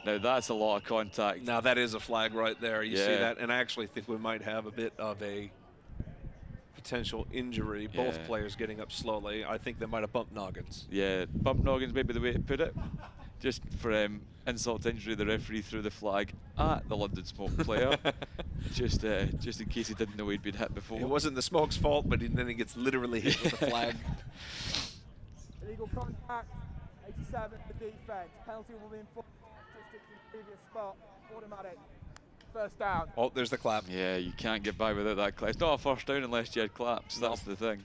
Now that's a lot of contact. Now that is a flag right there. You see Yeah. that, and I actually think we might have a bit of a potential injury. Both Yeah. players getting up slowly. I think they might have bumped noggins. Yeah, bump noggins may be the way to put it. Just for insult to injury, the referee threw the flag at the London Smoke player, just in case he didn't know he'd been hit before. It wasn't the Smoke's fault, but then he gets literally hit with the flag. Illegal contact, 87 for defence. Penalty will be enforced in the previous spot. Automatic. First down. Oh, there's the clap. Yeah, you can't get by without that clap. It's not a first down unless you had claps. That's the thing.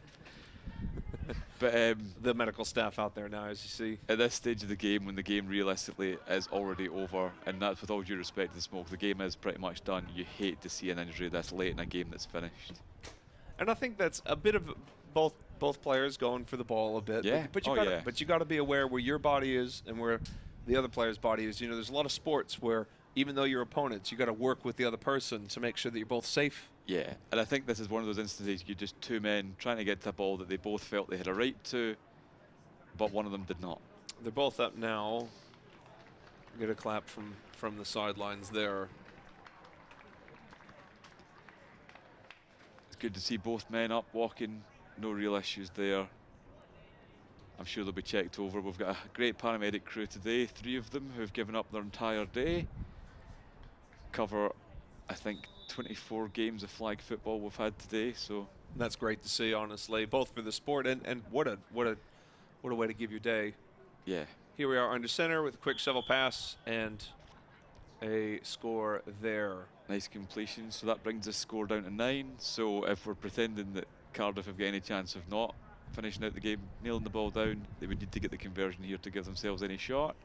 But the medical staff out there now, as you see. At this stage of the game, when the game realistically is already over, and that's with all due respect to the Smoke, the game is pretty much done. You hate to see an injury this late in a game that's finished. And I think that's a bit of both players going for the ball a bit. Yeah. But you got to be aware where your body is and where the other player's body is. You know, there's a lot of sports where even though you're opponents, you got to work with the other person to make sure that you're both safe. Yeah, and I think this is one of those instances you just two men trying to get to a ball that they both felt they had a right to, but one of them did not. They're both up now. Get a clap from the sidelines there. It's good to see both men up walking, no real issues there. I'm sure they'll be checked over. We've got a great paramedic crew today, 3 of them who've given up their entire day. Cover, I think, 24 games of flag football we've had today, so that's great to see, honestly, both for the sport and what a way to give your day. Yeah. Here we are under center with a quick shovel pass and a score there. Nice completion, so that brings the score down to 9. So if we're pretending that Cardiff have got any chance of not finishing out the game, nailing the ball down, they would need to get the conversion here to give themselves any shot.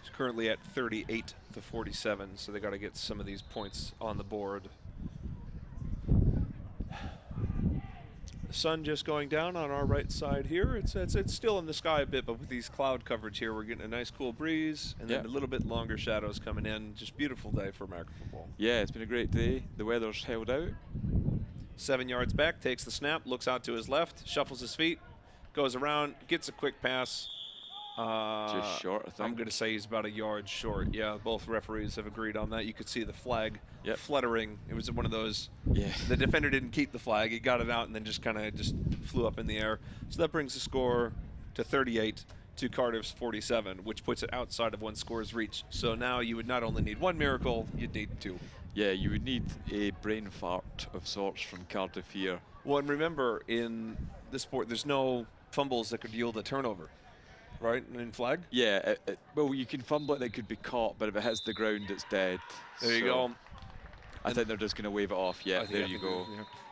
It's currently at 38 to 47, so they got to get some of these points on the board. The sun just going down on our right side here. It's still in the sky a bit, but with these cloud coverage here, we're getting a nice cool breeze and then a little bit longer shadows coming in. Just beautiful day for American football. Yeah, it's been a great day. The weather's held out. 7 yards back, takes the snap, looks out to his left, shuffles his feet, goes around, gets a quick pass. Just short, I think. I'm going to say he's about a yard short. Yeah, both referees have agreed on that. You could see the flag fluttering. It was one of those. Yeah. The defender didn't keep the flag. He got it out and then just kind of flew up in the air. So that brings the score to 38 to Cardiff's 47, which puts it outside of one score's reach. So now you would not only need one miracle, you'd need 2. Yeah, you would need a brain fart of sorts from Cardiff here. Well, and remember, in this sport, there's no fumbles that could yield a turnover. Right, in flag? Yeah, well, you can fumble it and it could be caught, but if it hits the ground, it's dead. There you go. I think they're just going to wave it off. Yeah, there you go.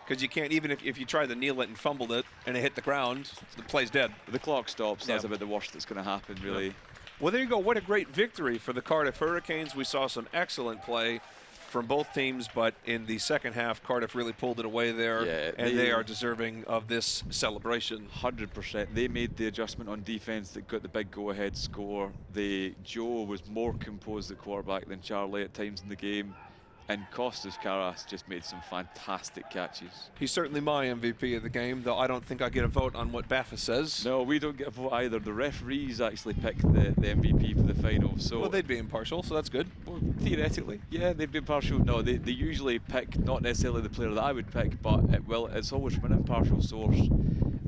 Because you can't, even if you try to kneel it and fumbled it and it hit the ground, the play's dead. The clock stops. That's about the worst that's going to happen, really. Yeah. Well, there you go. What a great victory for the Cardiff Hurricanes. We saw some excellent play from both teams, but in the second half, Cardiff really pulled it away there, and they are deserving of this celebration. 100%. They made the adjustment on defense that got the big go-ahead score. Joe was more composed at quarterback than Charlie at times in the game, and Costas Karas just made some fantastic catches. He's certainly my MVP of the game, though I don't think I get a vote on what BAFA says. No, we don't get a vote either. The referees actually picked the MVP for the final. So well, they'd be impartial, so that's good. Well, theoretically, yeah, they'd be impartial. No, they usually pick not necessarily the player that I would pick, but it's always from an impartial source.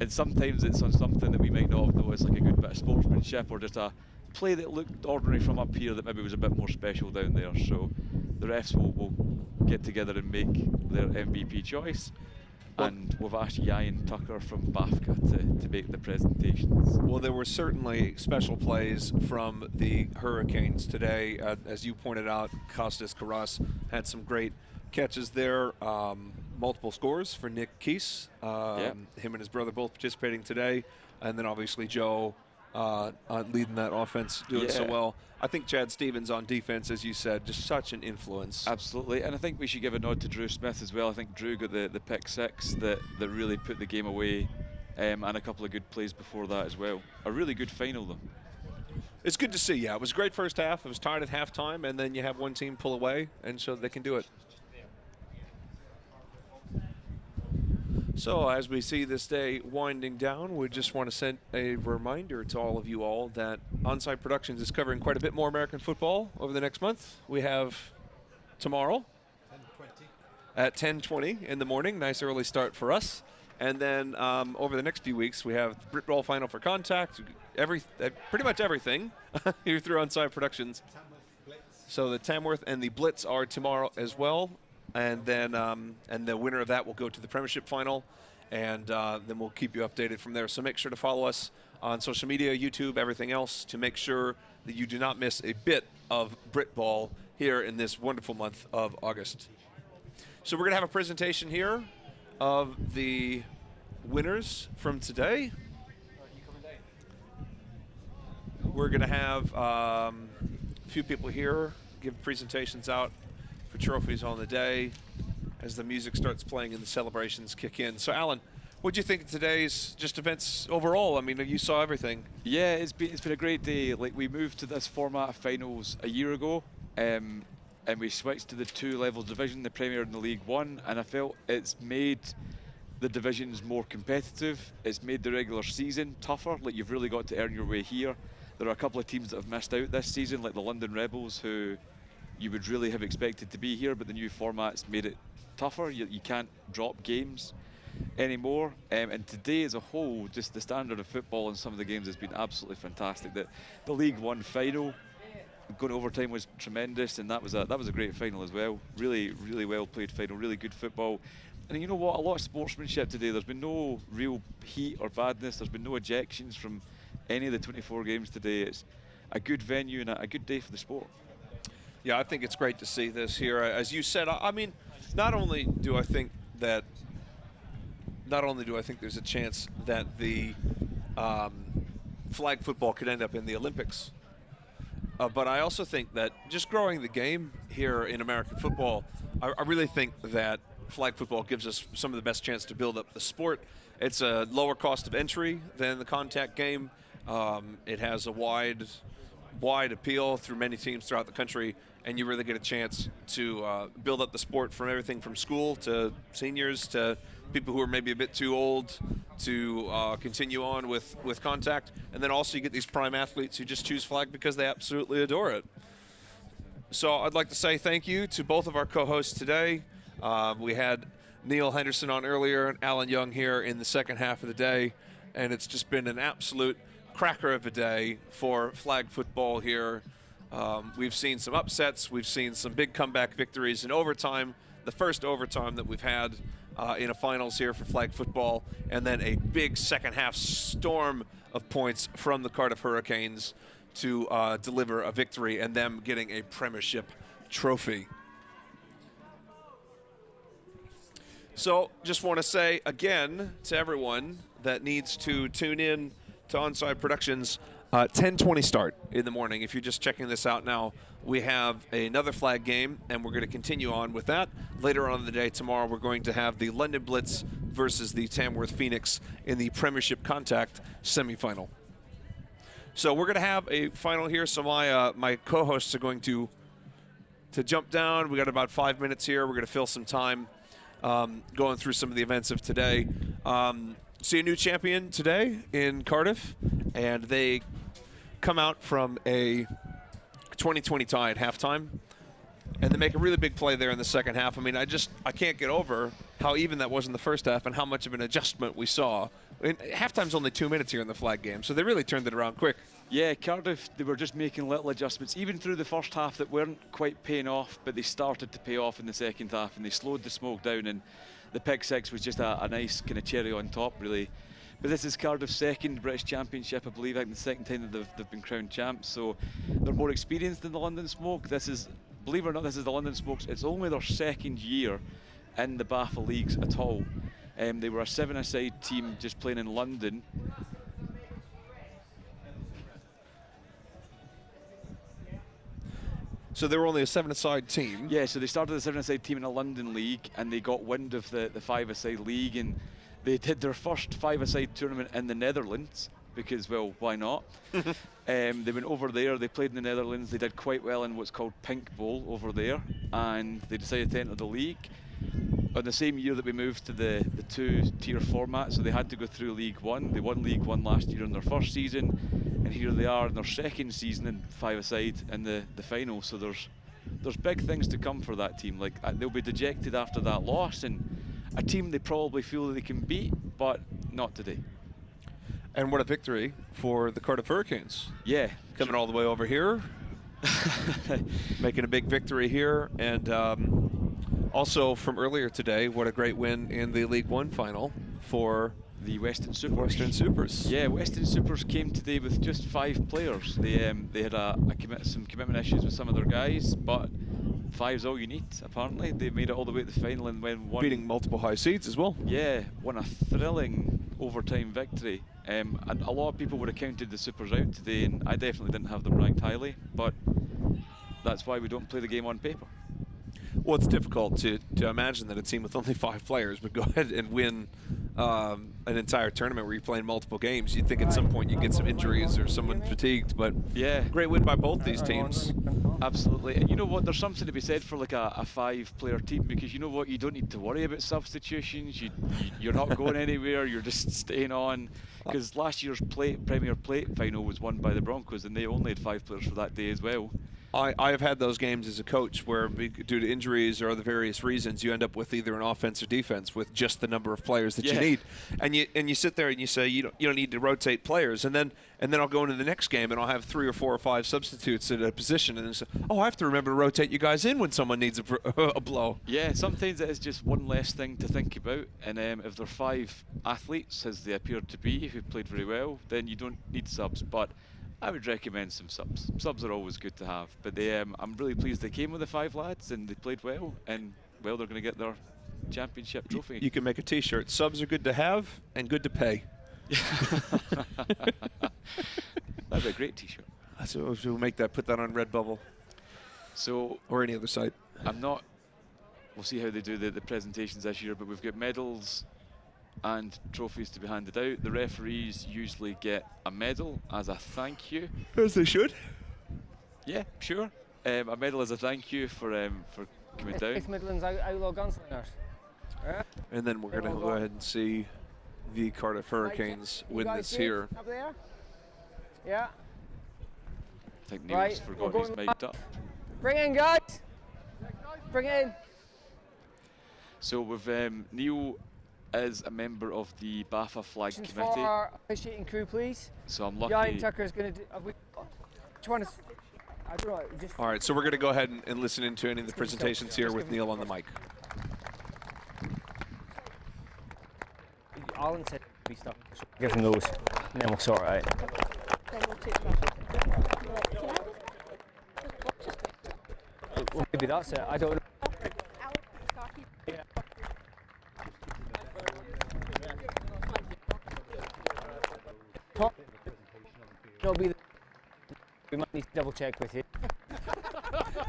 And sometimes it's on something that we might not have noticed, like a good bit of sportsmanship or just a play that looked ordinary from up here that maybe was a bit more special down there. So the refs will get together and make their MVP choice. And we've asked Ian Tucker from BAFA to make the presentations. Well, there were certainly special plays from the Hurricanes today. As you pointed out, Costas Karas had some great catches there. Multiple scores for Nick Keese. Him and his brother both participating today. And then obviously Joe leading that offense, doing so well. I think Chad Stevens on defense, as you said, just such an influence. Absolutely, and I think we should give a nod to Drew Smith as well. I think Drew got the pick 6 that really put the game away, and a couple of good plays before that as well. A really good final, though. It's good to see, yeah. It was a great first half. It was tied at halftime, and then you have one team pull away and show they can do it. So as we see this day winding down, we just want to send a reminder to all of you all that Onside Productions is covering quite a bit more American football over the next month. We have tomorrow at 10:20 in the morning. Nice early start for us. And then over the next few weeks, we have Brit Ball Final for Contact, pretty much everything here through Onside Productions. So the Tamworth and the Blitz are tomorrow as well. And then and the winner of that will go to the Premiership Final. And then we'll keep you updated from there. So make sure to follow us on social media, YouTube, everything else, to make sure that you do not miss a bit of Brit Ball here in this wonderful month of August. So we're going to have a presentation here of the winners from today. We're going to have a few people here give presentations out for trophies on the day as the music starts playing and the celebrations kick in. So Alan, what do you think of today's just events overall? I mean, you saw everything. Yeah, it's been a great day. Like, we moved to this format of finals a year ago, and we switched to the two-level division, the Premier and the League One, and I felt it's made the divisions more competitive. It's made the regular season tougher. Like, you've really got to earn your way here. There are a couple of teams that have missed out this season, like the London Rebels, who you would really have expected to be here, but the new format's made it tougher. You can't drop games anymore. And today as a whole, just the standard of football in some of the games has been absolutely fantastic. The League One final, going to overtime, was tremendous, and that was a great final as well. Really, really well played final, really good football. And you know what, a lot of sportsmanship today. There's been no real heat or badness. There's been no ejections from any of the 24 games today. It's a good venue and a good day for the sport. Yeah, I think it's great to see this here. As you said, I mean, not only do I think there's a chance that the flag football could end up in the Olympics, but I also think that just growing the game here in American football, I really think that flag football gives us some of the best chance to build up the sport. It's a lower cost of entry than the contact game. It has a wide appeal through many teams throughout the country, and you really get a chance to build up the sport from everything from school to seniors to people who are maybe a bit too old to continue on with contact. And then also you get these prime athletes who just choose flag because they absolutely adore it. So I'd like to say thank you to both of our co-hosts today. We had Neil Henderson on earlier and Alan Young here in the second half of the day, and it's just been an absolute cracker of a day for flag football here. We've seen some upsets, we've seen some big comeback victories in overtime, the first overtime that we've had in a finals here for flag football, and then a big second half storm of points from the Cardiff Hurricanes to deliver a victory and them getting a Premiership trophy. So just want to say again to everyone that needs to tune in to Onside Productions, 10:20 start in the morning. If you're just checking this out now, we have another flag game, and we're going to continue on with that. Later on in the day tomorrow, we're going to have the London Blitz versus the Tamworth Phoenix in the Premiership Contact semifinal. So we're going to have a final here. So my co-hosts are going to jump down. We got about 5 minutes here. We're going to fill some time going through some of the events of today. See a new champion today in Cardiff, and they come out from a 20-20 tie at halftime, and they make a really big play there in the second half. I mean, I can't get over how even that was in the first half and how much of an adjustment we saw. And halftime's only 2 minutes here in the flag game, so they really turned it around quick. Yeah, Cardiff, they were just making little adjustments, even through the first half that weren't quite paying off, but they started to pay off in the second half, and they slowed the smoke down, and the pick six was just a nice kind of cherry on top, really. But this is Cardiff's second British Championship, I believe, and the second time that they've been crowned champs, so they're more experienced than the London Smoke. This is, believe it or not, this is the London Smokes. It's only their second year in the BAFA leagues at all. They were a 7-a-side team just playing in London. So they were only a 7-a-side team? Yeah, so they started the 7-a-side team in a London league, and they got wind of the 5-a-side league, and they did their first 5-a-side tournament in the Netherlands, because, well, why not? They went over there, they played in the Netherlands, they did quite well in what's called Pink Bowl over there, and they decided to enter the league. On the same year that we moved to the two-tier format, so they had to go through League One. They won League One last year in their first season, and here they are in their second season in 5-a-side in the final. So there's big things to come for that team. Like, they'll be dejected after that loss, and a team they probably feel that they can beat, but not today. And what a victory for the Cardiff Hurricanes. Yeah. Coming all the way over here, making a big victory here. And also from earlier today, what a great win in the League One final for the Western Supers. Western Supers. Yeah, Western Supers came today with just 5 players. They had some commitment issues with some of their guys, but 5's all you need, apparently. They made it all the way to the final and won. Beating multiple high seeds as well. Yeah, won a thrilling overtime victory. And a lot of people would have counted the Supers out today, and I definitely didn't have them ranked highly, but that's why we don't play the game on paper. Well, it's difficult to imagine that a team with only 5 players would go ahead and win an entire tournament where you're playing multiple games. You'd think at some point you get some injuries or someone fatigued, but yeah, great win by both these teams. Absolutely. And you know what, there's something to be said for like a 5-player team, because you know what, you don't need to worry about substitutions. You're not going anywhere, you're just staying on. Because last year's Premier Plate final was won by the Broncos, and they only had 5 players for that day as well. I have had those games as a coach where, due to injuries or other various reasons, you end up with either an offense or defense with just the number of players that you need, and you sit there and you say you don't need to rotate players, and then I'll go into the next game and I'll have 3 or 4 or 5 substitutes at a position, and then say, oh, I have to remember to rotate you guys in when someone needs a blow. Yeah, sometimes it is just one less thing to think about, and if there are 5 athletes, as they appear to be, who played very well, then you don't need subs. But I would recommend some subs. Subs are always good to have. But I'm really pleased they came with the 5 lads and they played well. And, well, they're going to get their championship trophy. You can make a T-shirt. Subs are good to have and good to pay. That'd be a great T-shirt. So we'll make that, put that on Redbubble. So, or any other site. We'll see how they do the presentations this year, but we've got medals and trophies to be handed out. The referees usually get a medal as a thank you. As they should. Yeah, sure. A medal as a thank you for coming down. East Midlands Outlaw Gunslingers. And then we're going to go ahead and see the Cardiff Hurricanes win this here. Up there? Yeah. I think Neil's forgot he's mic'd up. Bring in, guys. Bring in. So with Neil is a member of the BAFA flag committee. For our officiating crew, please. So I'm lucky. Ryan Tucker is going to do. I don't know. All right, so we're going to go ahead and listen into any of the presentations here with Neil on the mic. Alan said be stuff. Give him those, and then we'll sort it out. Well, maybe that's it. I don't know. Yeah. We might need to double check with you.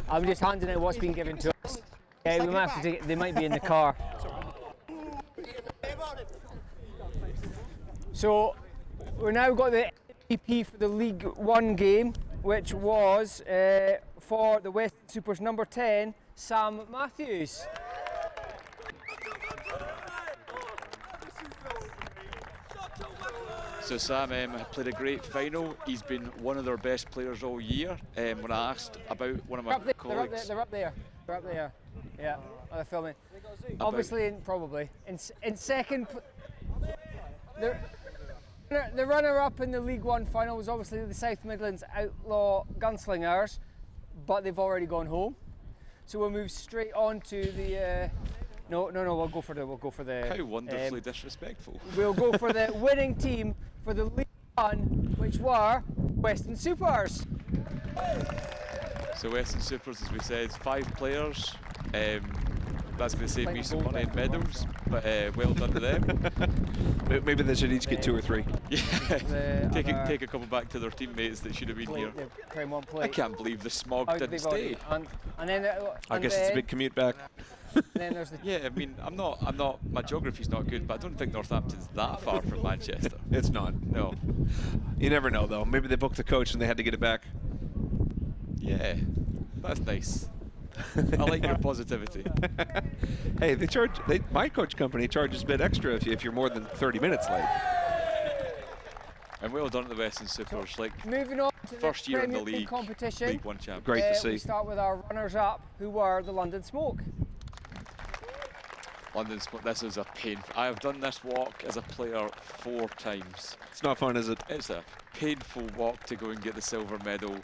I'm just handing out what's been given to us. Yeah, we might have to they might be in the car. So we've now got the MVP for the League One game, which was for the Western Supers number 10, Sam Matthews. So Sam played a great final. He's been one of their best players all year. When I asked about one of my colleagues, they're up there. Yeah, they're filming. Obviously, probably in second. The runner-up in the League One final was obviously the South Midlands Outlaw Gunslingers, but they've already gone home. So we'll move straight on to the. No. We'll go for the. How wonderfully disrespectful. We'll go for the winning team for the League One, which were Western Supers. So Western Supers, as we said, 5 players. That's going to save me some money in medals, but well done to them. Maybe they should each get 2 or 3. Yeah, take a couple back to their teammates that should have been here. I can't believe the smog didn't stay. And then, I guess it's a big commute back. Then there's the yeah, I mean, I'm not. My geography's not good, but I don't think Northampton's that far from Manchester. It's not. No. You never know, though. Maybe they booked the coach and they had to get it back. Yeah, that's nice. I like your positivity. Hey, my coach company charges a bit extra if you're more than 30 minutes late. And well done to the Western Supers. Like, moving on to first the year in the Premier league competition. League One champion. Great to see. We start with our runners-up, who were the London Smoke. London squad. This is a pain. I have done this walk as a player 4 times. It's not fun, is it? It's a painful walk to go and get the silver medal.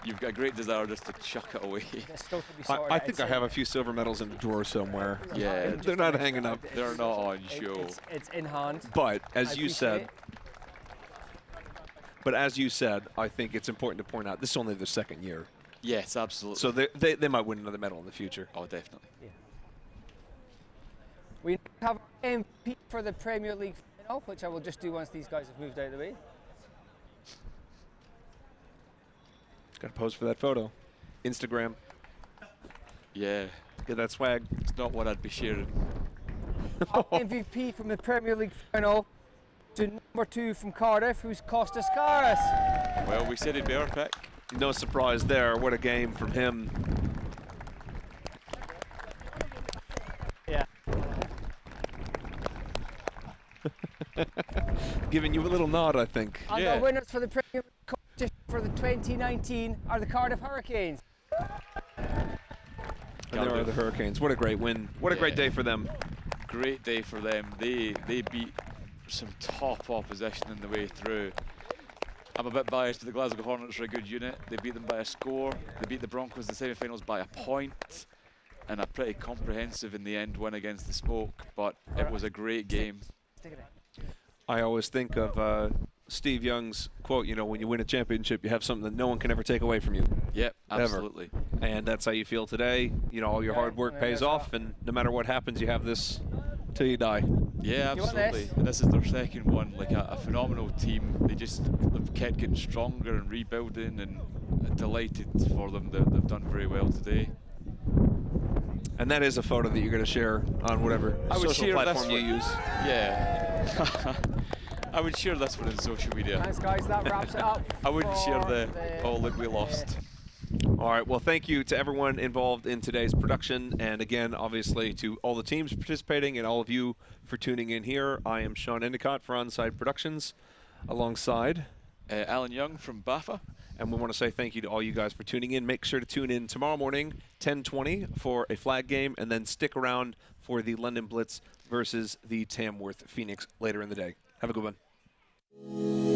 You've got a great desire just to chuck it away. There's still to be sorted, I think I have a few silver medals in the drawer somewhere. Yeah, They're not hanging up. they're not on show. It's in hand. But I as you said, appreciate it. I think it's important to point out this is only their 2nd year. Yes, absolutely. So they might win another medal in the future. Oh, definitely. Yeah. We have MP for the Premier League final, which I will just do once these guys have moved out of the way. Got to pose for that photo. Instagram. Yeah, Get that swag. it's not one I'd be sharing. MVP from the Premier League final to number 2 from Cardiff, who's Costas Karas. Well, we said he'd be our pick. No surprise there. What a game from him. Yeah. Giving you a little nod, I think. And Yeah. the winners for the Premier League competition for the 2019 are the Cardiff Hurricanes. And there are the Hurricanes. What a great win. What a great day for them. Great day for them. They beat some top opposition in the way through. I'm a bit biased, but the Glasgow Hornets are a good unit. They beat them by a score. They beat the Broncos in the semi-finals by a point. And a pretty comprehensive in the end win against the Smoke. But it was a great game. I always think of Steve Young's quote, you know, when you win a championship, you have something that no one can ever take away from you. Yep, Ever. absolutely. And that's how you feel today. You know, all your hard work pays off, and no matter what happens, you have this till you die. Yeah, You want absolutely. this? And this is their 2nd one. Like a phenomenal team. They've kept getting stronger and rebuilding, and delighted for them that they've done very well today. And that is a photo that you're going to share on whatever I would social share this platform you one. use. Yeah. I would share this one on social media. Thanks, guys. That wraps it up. I wouldn't share for the, oh, look, we lost. All right. Well, thank you to everyone involved in today's production. And again, obviously, to all the teams participating and all of you for tuning in here. I am Sean Endicott for Onside Productions alongside Alan Young from BAFA. And we want to say thank you to all you guys for tuning in. Make sure to tune in tomorrow morning, 10:20, for a flag game, and then stick around for the London Blitz versus the Tamworth Phoenix later in the day. Have a good one.